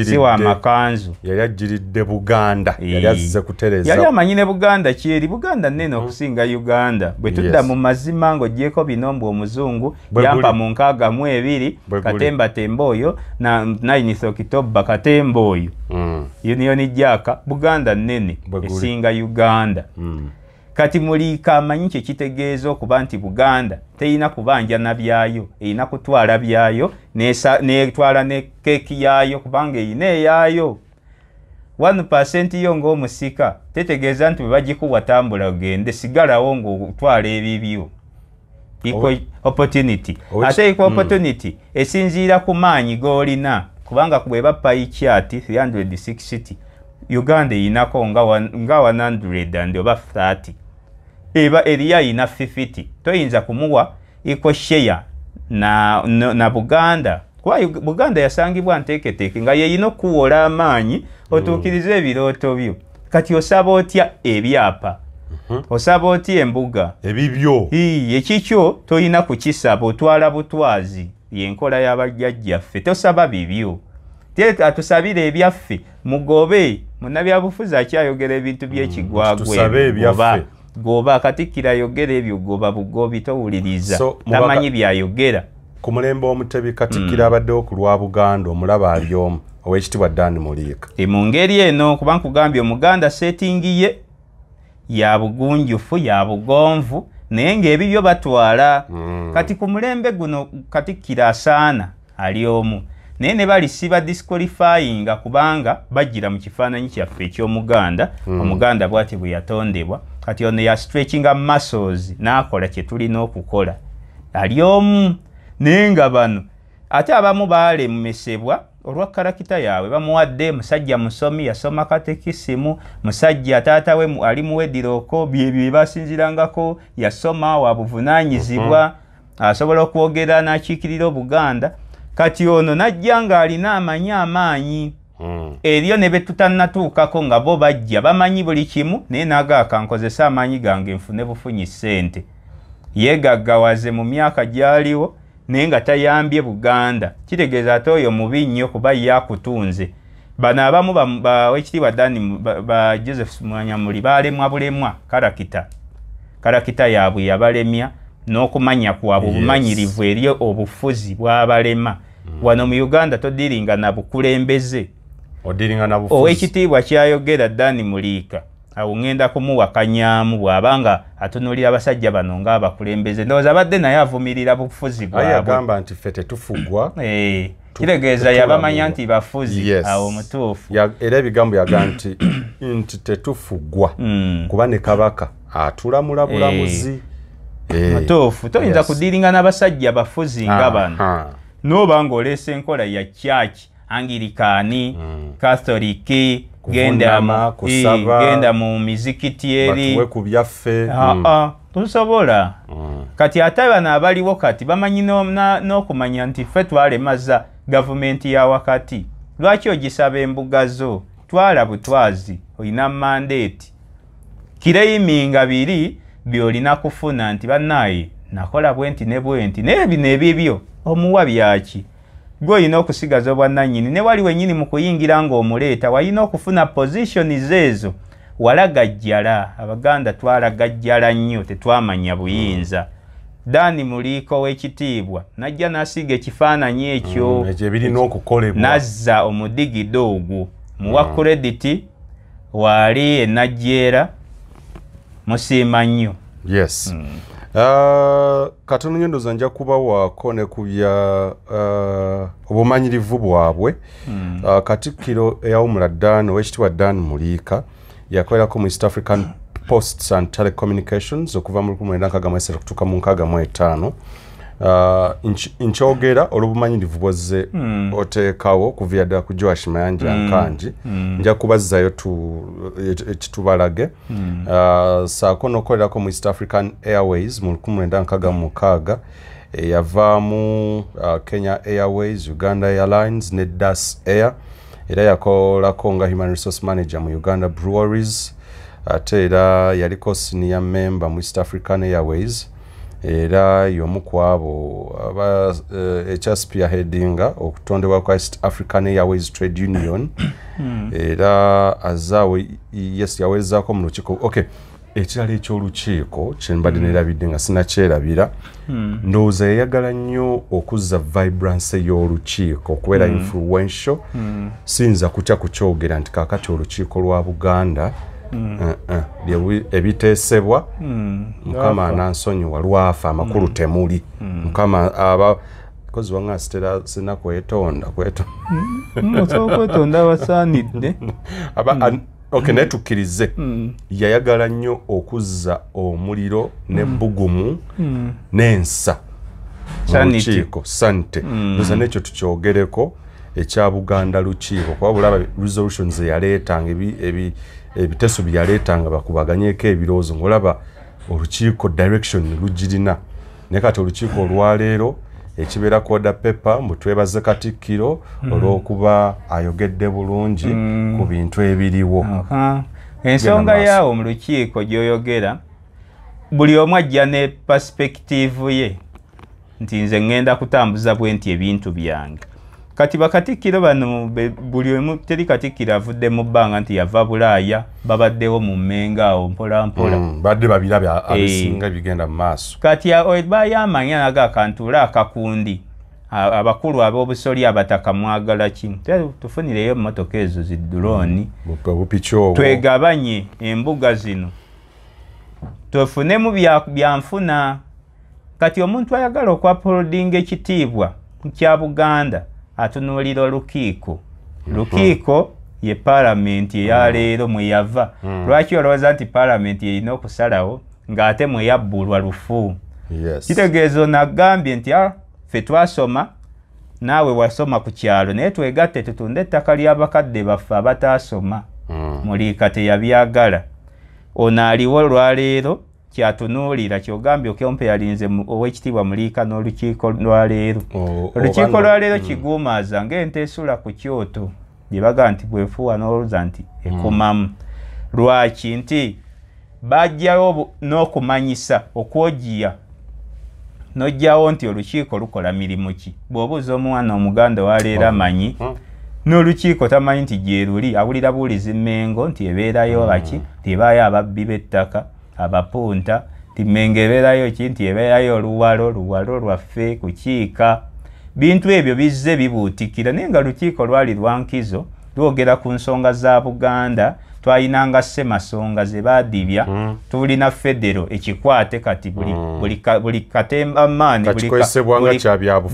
si wa makanzu yali ajjiridde Buganda yali azze kutereza yali amanyine Buganda kyeri Buganda nene okusinga Uganda bwe tudda mu mazima ng'ogyeko binombo omuzungu yampa mu 62 Katemba Temboyo na 9 October Katemboyo Union Jack Buganda nene esinga Uganda kati Mulika amanyi kye kitegeeza okuba nti Buganda teyina kubanja na byayo eyina kutwala byayo netwala ne keki yayo kubanga eyina eyayo 1% yo ng'omusika tetegeeza nti bwebagikuwa tambula ogende sigalawo ng'otwala ebibyo equal opportunity ate equal opportunity esinziira ku maanyi g'olina kubanga bweba pie chart 360 Uganda eyinako nga 100 and oba 30 eba area ina 50 toyinza kumuwa equal share na Buganda kwa Buganda yasangibwa nteketeke nga yeyino kuwola amaanyi otuukirize ebirooto byo kati osaba otya ebyapa osaba otya embuga ebibyo ekikyo toyina kukisaba otwala butwazi yenkola y'abajjajjaffe tosaba bibyo teka tusabire ebyaffe mugobe munnabyabufuzi akyayogera ebintu by'ekigwagwe goba Katikkiro ayogera ebyo goba bugobi towuliriza tamanyi byayogera ku mulembe Omutebi Katikkiro abaddewo ku lwa Buganda omulaba ali omu Oweekitiibwa Dan Muliika mu ngeri eno kuba nkugambye Omuganda settingi ye ya bugunjufu ya bugonvu naye ng'ebibyo batwala kati ku mulembe guno Katikkiro asaana ali omu naye ne balisiba disqualifying kubanga bajjira mu kifaananyi kyaffe eky'Omuganda Omuganda bw'ati bwe yatondebwa kati ono ya stretching muscles n'akola kye tulina okukola ali omu naye nga bano ate abamu baalemesebwa olwa karakita yaabwe bamuwadde musajja musomi yasoma katekisimu musajja taata we ali muweddiroko bye basinzirangako yasoma wa buvunaanyizibwa asobola okwogera n'akiikirira Obuganda kati ono najja ng'alina amaanyi eryo ne betutannatuukako nga bo bajja bamanyi buli kimu naye nagaaka nkozesa amaanyi gange nfune bufunyi ssente yeegaggawaze mu myaka gyaliwo naye nga tayambye Buganda kitegeeza ate oyo mubi nnyo kuba yakutunze bano abamu Oweekitiibwa Dan ba Joseph Mwanyamuli baalemwa bulemwa karakita yaabwe yabalemya n'okumanya kwabwe obumanyirivu eri obufuzi bw'abalema wano mu Uganda todiringa na bukulembeze Oweekitiibwa kyayogera Dan Muliika awo ngenda kumuwakanyaamu bw'abanga atunulira abasajja bano ng'abakulembeze ndowooza abadde naye avumirira bufuzi bwabwe agamba nti ffe tetufugwa kitegeeza yabamanya nti bafuzi awo mutuufu era ebigambo yaga nti tetufugwa kuba ne kabaka atulamula bulamuzi mutuufu toyinza kudiringa n'abasajja bafuzi nga bano n'oba ng'oleesa enkola ya church Angirikaani Katholiki genda mu mizikiti eri batuwe ku byaffe tosobola kati ate bano abaliwo kati bamanyi n'okumanya nti ffe twalemaza gavumenti ya wakati lwaki ogisaba embuga zo twala butwazi olina mandeeti kireiminga biri byolina kufuna nti bannaaye nakola bwenti ne bwenti naye bino ebibyo omuwa byaki gwe olina okusigaza obwannannyini ne wali wennyini mu kuyingira ng'omuleeta walina okufuna positions ezo walagajjala Abaganda twalagajjala nnyo tetwamanya buyinza Dan Muliika Oweekitiibwa najja n'asiga ekifaananyi ekyo ebirina okukolebwa nazza omudigido ogwo muwa credit wali enajjeera musiima nnyo yes katono nyendoza nja kubawaako ne kubya obumanyirivu bwabwe Katikkiro eyawumula Dan Oweekitiibwa Dan Muliika yakolerako mu East African Posts and Telecommunications okuva mu 1963 okutuuka mu 65 nkyogera olw'obumanyirivu bwozze oteekawo okuviira ddala ku Joash Mayanja Nkanji nja kubazzayo ekitubalage saako n'okukolerako mu East African Airways mu 1966 yavaamu Kenya Airways, Uganda Airlines ne Das Air era yakolako nga Human Resource Manager mu Uganda Breweries ate era yaliko senior member mu East African Airways era y'omu ku abo aba ekya spearheadinga okutondebwa kwa East African Airways Trade Union era azaawe yes yaweezaako mu lukiiko. Okay, ekirala eky'olukiiko kyembadde neerabidde nga sinakyerabira ndowooza yayagala nnyo okuzza vibrancy y'olukiiko okubeera influential. Siyinza kutya kukyogera nti kaakati olukiiko lwa Buganda ebiteesebwa Mukama anansonyiwa lwafa amakulu temuli Mukama aba kozi wanga sina kwetonda kwetonda abasaanidde okay netukkirize yayagala nnyo okuzza omuliro n'ebbugumu n'ensa olukiiko sanite ndoza nekyo tukyogereko ekya Buganda lukiiko kuba bulaba resolutions eyaleetanga ebiteeso byaleetanga bakubaganyeeko ebirowoozo ng'olaba olukiiko direction lugirina naye kati olukiiko olwaleero ekibeera koda pepa mutwebaze Katikkiro olw'okuba ayogedde bulungi ku bintu ebiriwo. Ensonga yaawo mu lukiiko gy'oyogera buli omu ajja ne perspective ye nti nze ngenda kutambuza bwenti ebintu byange. Kati Bakatikkiro bano buli omu teri Katikkiro avudde mu bbanga nti yava Bulaaya babaddewo mu Mmengo awo mpola mpola badde babirabya abisinga bigenda mu maaso. Kati bayamanya nago akantuula akakundi abakulu ab'obusoli abataka mwagala ki tufunireyo emmotoka ezo zidduloni twegabanye embuga zino tufunemu byanfuna. Kati omuntu ayagala okwapoldinga ekitiibwa kya Buganda atunuulira olukiiko. Lukiiko ye Parliament eya leero mwe yava. Lwaki olowooza nti Parliament erina okusalawo ng'ate mwe yabbulwa lufu? Kitegeeza nagambye nti ffe twasoma naawe wasoma ku kyalo naye twegatte tutunde ettaka ly'abakadde baffe abataasoma. Muliika teyabyagala. Ono aliwo olwaleero kyatunuulira kyogambye okyompe yalinze ow'ekitiibwa Muliika n'olukiiko lwaleero. Olukiiko lwaleero kiguumaaza ng'ente esula ku kyoto gye baga nti bwefuuwa n'olowooza nti ekomamu. Lwaki nti bajjawo n'okumanyisa okwogiya n'ojjawo nti olukiiko lukola mirimu ki. Bw'obuuza omwana Omuganda waleero amanyi n'olukiiko tamanyi nti gye luli awulira buulizi Mmengo nti ebeerayo baki tebaayo ababbi b'ettaka abapunta Mmengo ebeerayo ki nti ebeerayo luwalo lwaffe kukiika. Bintu ebyo bizze bibuutikira naye nga lukiiko lwali lwa nkizo lwogera ku nsonga za Buganda twayinanga ssemasonga ze baadibya tulina federo ekikwate kati buli katembamaani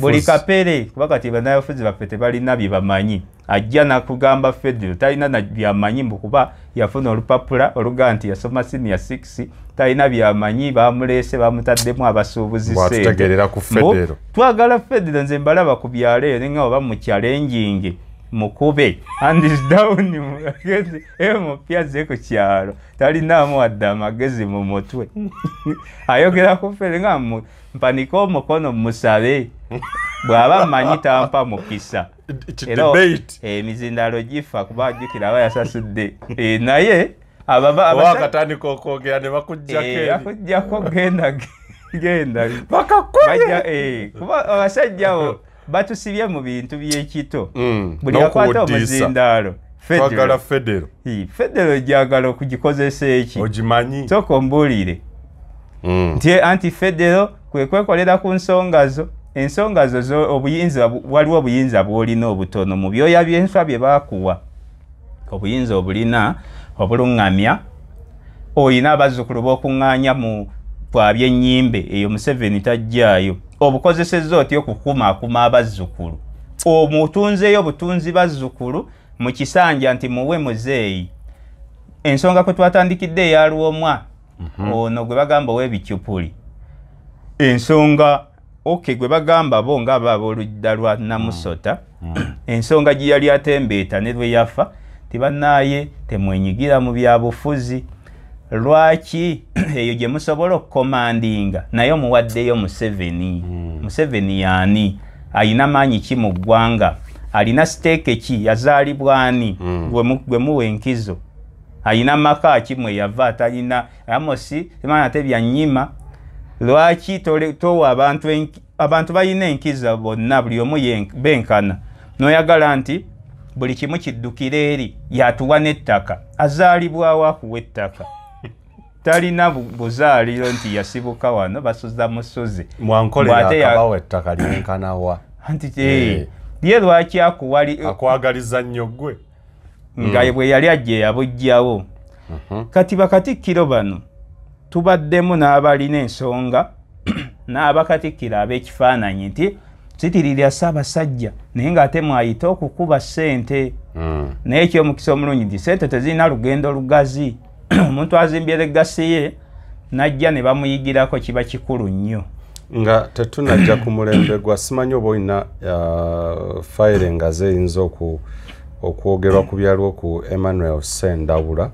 buli kapere kuba kati bannabyabufuzi baffe tebalina bye bamanyi ajja nakugamba federo talina na byamanyi kuba yafuna olupapula oluga nti yasoma senior 6 talina byamanyi bamuleese bamutaddemu abasuubuzi sente. Twagala federo nze mbalaba ku byalo eyo nenga oba mu challenging mukube hands down mugezi mupya ze ku kyalo talinamu wadde amagezi mu mutwe ayogera ku fere nga mpaniko omukono musabe bw'aba manyi tampa mukisa emizindalo gifa kuba ajjukira aba yasasudde naye wakatandika okwogera ne bakujjako genda bakakoye kuba abasajjawo batusibye mu bintu by'ekito buli akwata omuzindalo federo gyagala okugikozesa eki ogimanyi sooka ombuulire nti anti-federo kwe kwekolera ku nsonga zo. Ensonga zo obuyinza waliwo obuyinza bw'olina obutono mu byoya by'enswa bye baakuwa. Obuyinza obulina obuluŋŋamya olina abazzukulu b'okuŋŋaanya mu twabya ennyimbe eyo Museveni tajjaayo. Obukozesezza otya okukumaakuma abazzukulu omutunzeeyo butunzi bazzukulu mu kisanja nti muwe muzeeyi. Ensonga kwe twatandikidde eyalwomwa ono gwe bagamba ow'ebikyupuli. Ensonga gwe bagamba bo nga ab'oludda lwa Namusota ensonga gye yali atembeeta ne lwe yafa tibannaaye temwenyigira mu byabufuzi. Lwaki eyo gye musobola okukomandinga naye omuwaddeyo Museveni. Museveni yaani alina maanyi ki mu ggwanga alina siteeke ki yazaalibwani gwe muwa enkizo alina maka ki mwe yava talina Amosi temanya ate byanyima lwaki towa abantu balina enkiza bonna buli omu benkana noyagala nti buli kimu kiddukira eri yatuwa n'ettaka azaalibwawo akuwa ettaka talina buzaaliro nti yasibuka wano basuza musozi mwankolera akabawa ettaka lyenkanawa anti ye lwaki akwagaliza nnyo gwe nga bwe yali ajja yabujjawo kati bakatikkiro bano tubaddemu n'abalina ensonga n'abakatikkiro ab'ekifaananyi nti sitirirya Ssaabasajja naye ng'ate mwayita okukuba ssente naye ekyomukisa omulungi nti ssente tezirina lugendo lugazi omuntu azimbye legasi ye najja ne bamuyigirako kiba kikulu nnyo nga tetunajja ku mulembe gwa simanyi oba olina fayire nga zeyinza okwogerwa ku byaliwo ku Emmanuel Sendawula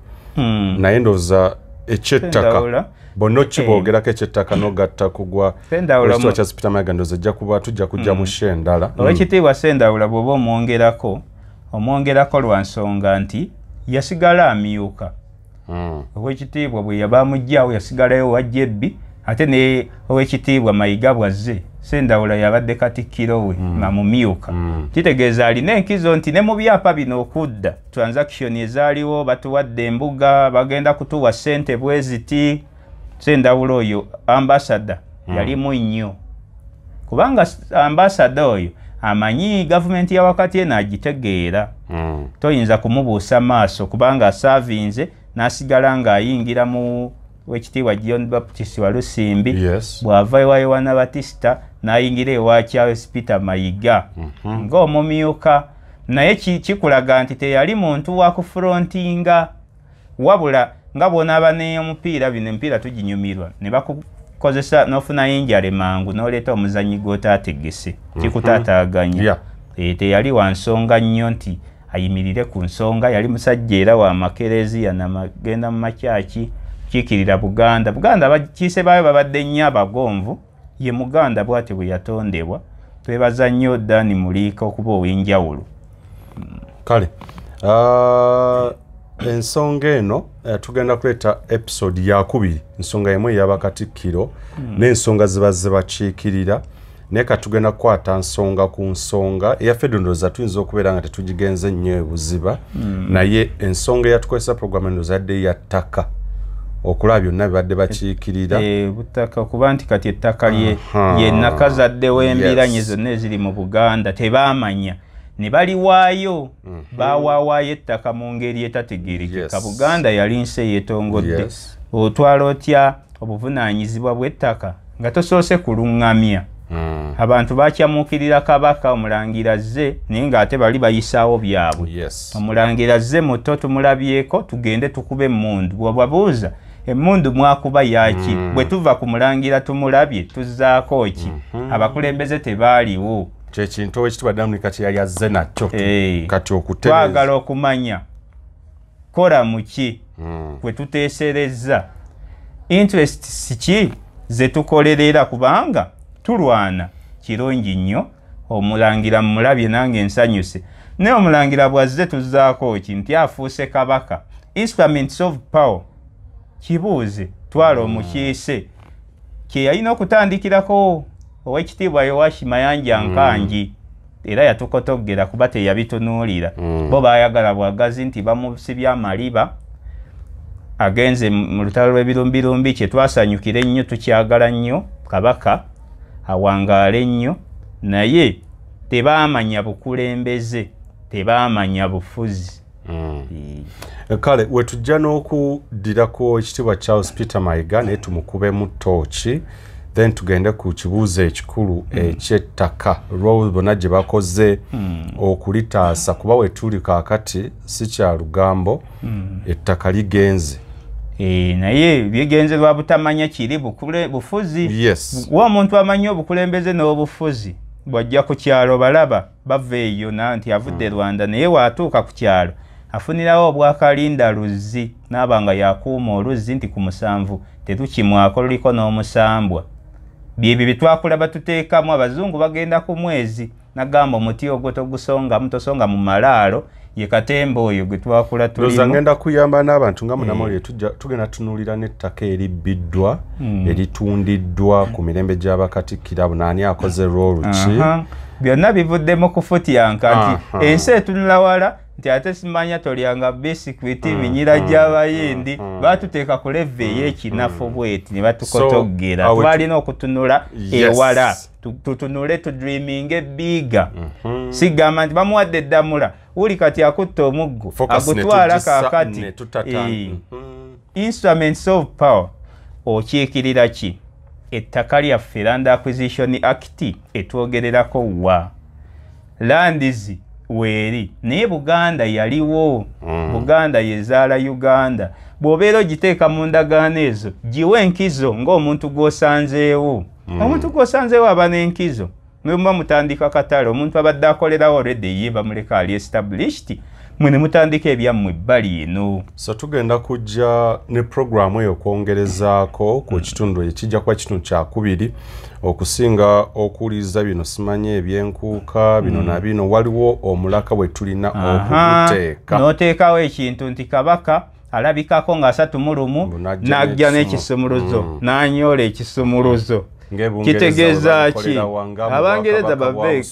naye ndowooza ekyettaka bonna okiboogerako ekyettaka n'ogatta kugwa ekitiibwa kya Peter Mayiga ndowooza tujja kujja mu Shendala Oweekitiibwa Sendawula bw'oba omwongerako lwa nsonga nti yasigala amyuka Oweekitiibwa bwe yabamugjawo yasigalayo wajja ebbi ate ne Oweekitiibwa Mayiga bwazze Sendawula yabadde katikkiro we nga mumyuka kitegeeza alina enkizo nti ne mu byapa bino okudda transaction ezaaliwo batuwadde embuga bagenda kutuwa ssente bwe ziti Sendawula oyo ambassador yalimu nnyo kubanga ambassador oyo amanyi gavumenti ya wakati eno agitegeera toyinza kumubuusa maaso kubanga asaavinze n'asigala ng'ayingira mu Oweekitiibwa John Baptist Walusimbi bw'ava ewa Yohana Batista n'ayingira ewa Charles Peter Mayiga ng'omumyuka naye kikulaga nti teyali muntu wa kufrontinga wabula nga bw'onaaba n'omupiira bino emipiira tuginyumirwa ne bakukozesa n'ofunayo enjale mangu n'oleeta omuzannyi gw'otaategese kikutaataaganya teyali wa nsonga nnyo nti ayimirire ku nsonga yali musajja era wa makereziya namagenda mu makyaki kiikirira Buganda abakiise baayo babadde nnyo abagonvu ye Muganda bw'ati bwe yatondebwa twebaza nnyo Dani Muliika okuba ow'enjawulo kale ensonga eno tugenda kuleeta episode yakubiri ensonga emu ey'abakatikkiro n'ensonga ziba zibakiikirira naye katugenda kukwata nsonga ku nsonga eyaffe ndowooza tuyinza okubeera nga tetugigenze nnyo ebuziba naye ensonga eyatukozesa programu endowooza yadde yattaka okulaba byonna bibadde bakiikirira butaka kuba nti kati ettaka yenna kazaddewo embiranye zonna eziri mu Buganda tebaamanya ne baliwaayo bawaawaayo ettaka mu ngeri etategeerekeka Buganda yali nsi eyeetongodde otwala otya obuvunaanyizibwa bw'ettaka nga tosoose kuluŋŋamya abantu bakyamuukirira Kabaka omulangira azze naye ng'ate bali bayisaawo byabwe omulangira azze muto tumulabyeko tugende tukube emmundu bw'obabuuza emmundu mwakuba yaki bwe tuva ku mulangira tumulabye tuzzaako ki abakulembeze tebaaliwo kyekintu Oweekitiibwa Damulika kye yali azze nakyo kati okutereeza twagala okumanya kola muki kwe tuteeserezza interest ki ze tukolerera kubanga tulwana kirungi nnyo omulangira mulabye nange ensanyuse naye omulangira bwazze tuzzaako ki nti afuuse Kabaka instruments of power kibuuze twala omukiise kye yalina okutandikirako Oweekitiibwa Yowashi Mayanja Nkanji era yatukotoggera kuba teyabitunuulira bo baayagala bwagazi nti bamusibya amaliba agenze mu lutalo lw'ebirumbirumbi kye twasanyukira ennyo tukyagala nnyo Kabaka awangaale nnyo naye tebaamanya bukulembeze tebaamanya bufuzi kale wetujja n'okuddirako ekitiibwa Charles Peter Mayiga naye tumukubemu ttooki then tugende ku kibuuzo ekikulu ekyettaka lwo bonna gye bakoze okulitaasa kuba wetuli kaakati si kya lugambo ettaka ligenze naye bigenze lwa butamanya kiri bufuzi w'omuntu amanyi obukulembeze n'obufuzi bwajja ku kyalo balaba bava eyo nanti avudde Rwanda naye waatuuka ku kyalo afunirawo obwakalinda luzzi n'aba nga yakuuma oluzzi nti ku musanvu tetukimwako luliko n'omusambwa byebyo byetwakulaba tuteekamu abazungu bagenda ku mwezi nagamba omuti ogwo togusongamu tosonga mu malaalo ye Katemba oyo gwe twakula tulimu ngenda kuyamba n'abantu nga munamoli tugenda tunulira n'ettaka eribbiddwa eritundiddwa ku mirembe gy'abakatikkira nani akoze role ki byonna bivuddemu kufutyanka nti ensi etunula wala nti ate simanya tolyanga bisikwiti binyira gy'abayindi batuteeka ku leve ey'ekinafu bweti ne batukotoggera twalina okutunula ewala tutunule tudreaminge biga sigamba nti bamuwadde eddamula uli kati akutta omuggo agutwala kaakati instruments of power okiikirira ki ettaka lyaffe Land Acquisition Act etwogererako wa landizi weeri naye Buganda yaliwo Buganda yezaala Uganda bw'obeera ogiteeka mu ndagaano ezo giwe enkizo ng'omuntu gw'osanzeewo omuntu gw'osanzeewo aba n'enkizo mwe muba mutandika katale omuntu abadde akolerawo already ye bamuleka ali established mwe ne mutandika ebyammwe ebbali eno so tugenda kujja ne programu eyo okwongerezaako ku kitundu ekijja kuba kitundu kyakubiri okusinga okuwuliriza bino simanye ebyenkuuka bino na bino waliwo omulaka bwe tulina okuguteeka n'oteekawo ekintu nti kabaka alabikako nga 3 n'ajja n'ekisumuluzo n'anyoola ekisumuluzo kitegeeza ki abangereza babe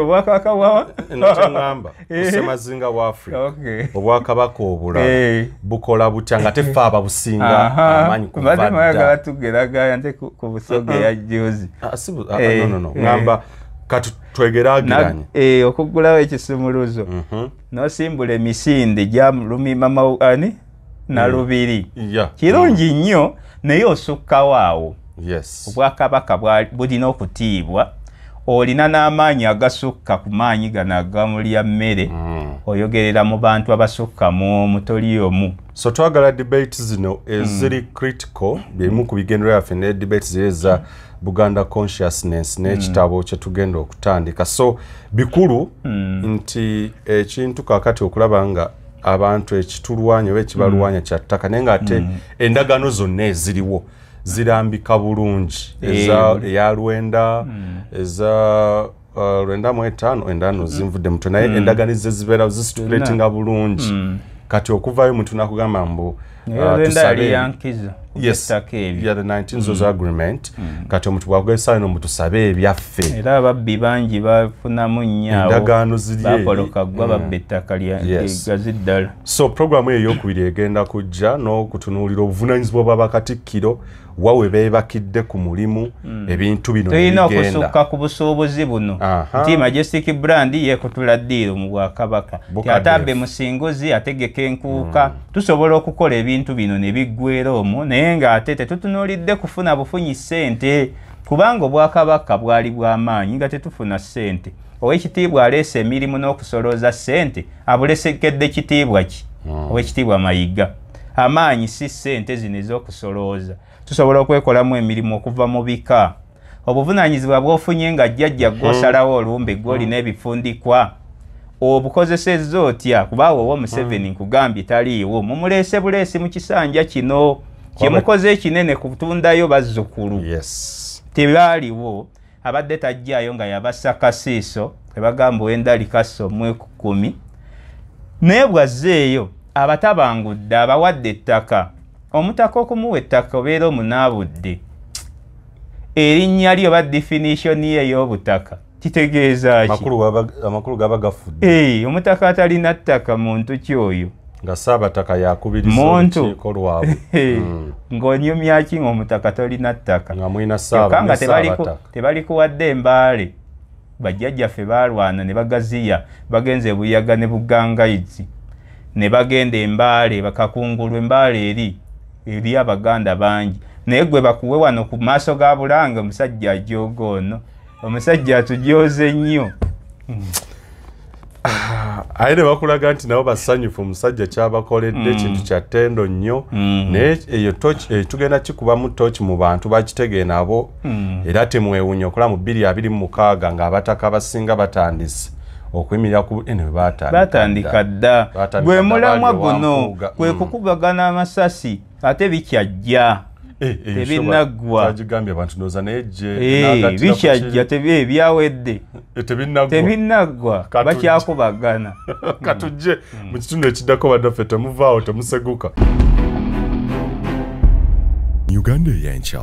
obwakabaka bwawa nkyangamba kusemazinga wa Afrika obwakabaka obulala bukola butya nga tefe ababusinga amanyi kubadde mayagala tugeraganya nte ku busoge ya juzi ngamba kati twegeragiranye okugulawo ekisumuluzo nosimbula emisinde gya lumima ani na lubiri kirungi nnyo naye osukkawo awo obwakabaka bulina okutiibwa olina n'amaanyi agasukka ku maanyi gano agamulya mmere oyogerera mu bantu abasukka mu toli omu so twagala debate zino eziri critical byemu ku bigendero yaffe ne debate zireza Buganda consciousness n'ekitabo kye tugenda okutandika so bikulu nti ekintu kakati okulaba nga abantu ekitulwanya oba ekibalwanya kya ttaka naye nga ate endagaano zonna eziriwo zirambika bulungi eya Lwenda eza Lwenda mu 5 endano zinvudde mutwe naye endagaano zibeera zisitulatinga bulungi kati okuvayo muntu nakugamba mbu tusabe yes the 19 zozo agreement kati omuntu bwagesa ino mutusabe ebyaffe era ababbi bangi bafunamu nnyo endagaano ziri bapoloka gwa babbetaka lya gaziddala so programu eyo okubiri egenda kujja n'okutunuulira obuvunanyizibwa bw'abakatikkiro wawe beebakidde ku mulimu ebintu bino tulina okusukka ku busuubuzi buno nti Majestic Brand yeekutula ddiiro mu Bwakabaka atabbe musinguzi ategeka enkuuka tusobola okukola ebintu bino ne biggwera omwo naye ng'ate tetutunuulidde kufuna bufunyi ssente kubanga Obwakabaka bwali bw'amaanyi nga tetufuna ssente ow'ekitiibwa aleese emirimu n'okusolooza ssente abulesekedde kitiibwa ki ow'ekitiibwa Mayiga amaanyi si ssente zino ez'okusolooza tusobola okwekolamu emirimu okuva mu bika obuvunaanyizibwa bw'ofunye nga jjajja gw'osalawo olumbe gw'olina ebifundikwa obukozesezza otya kubaawo owa Museveni nkugambye taliiwo mumuleese buleesi mu kisanja kino kyemukoze ekinene kutundayo bazzukulu tebaaliwo abadde tajjaayo nga yabassa kasiiso tebagamba wendalikaso mu 10 naye bwazzeeyo abatabangudde abawadde ettaka omutaka okumuwa ettaka obeera omunaabudde erinnya lyo ba definition ye ey'obutaka kitegeeza ki amakulu gaba gafudde omutaka atalina ttaka muntu ki oyo nga Ssaabataka yakubiriza olukiiko lwabwe ng'onyumya ki ng'omutaka tolina ttaka nga mulina Ssaabataka tebalikuwadde embaale bajjajjaffe baalwana ne bagaziya bagenze Buyaga ne Bugangayizi ne bagenda embaale bakakungulwa embaale eri Abaganda bangi naye gwe bakuwe wano ku maaso ga Bulanga omusajja ajooga ono omusajja atujooze nnyo aye ne bakulaga nti nabo basanyufu omusajja kyabakoledde ekintu kya ttendo nnyo naye eyo tugenda kikubamu tooki mu bantu bakitegeera nabo era temwewunya okola mu 2026 ng'abataka abasinga batandise okuyimirira ku batandika dda gwe mulamwa guno kwe kukubagana amasasi ate bikyajja tebinnagwa agigambye abantu ndoza neje bikyajja byawedde tebinnagwa bakyakubagana katujje mu kitundu ekiddako baddaffe temuvaawo temuseguka Uganda eyenkya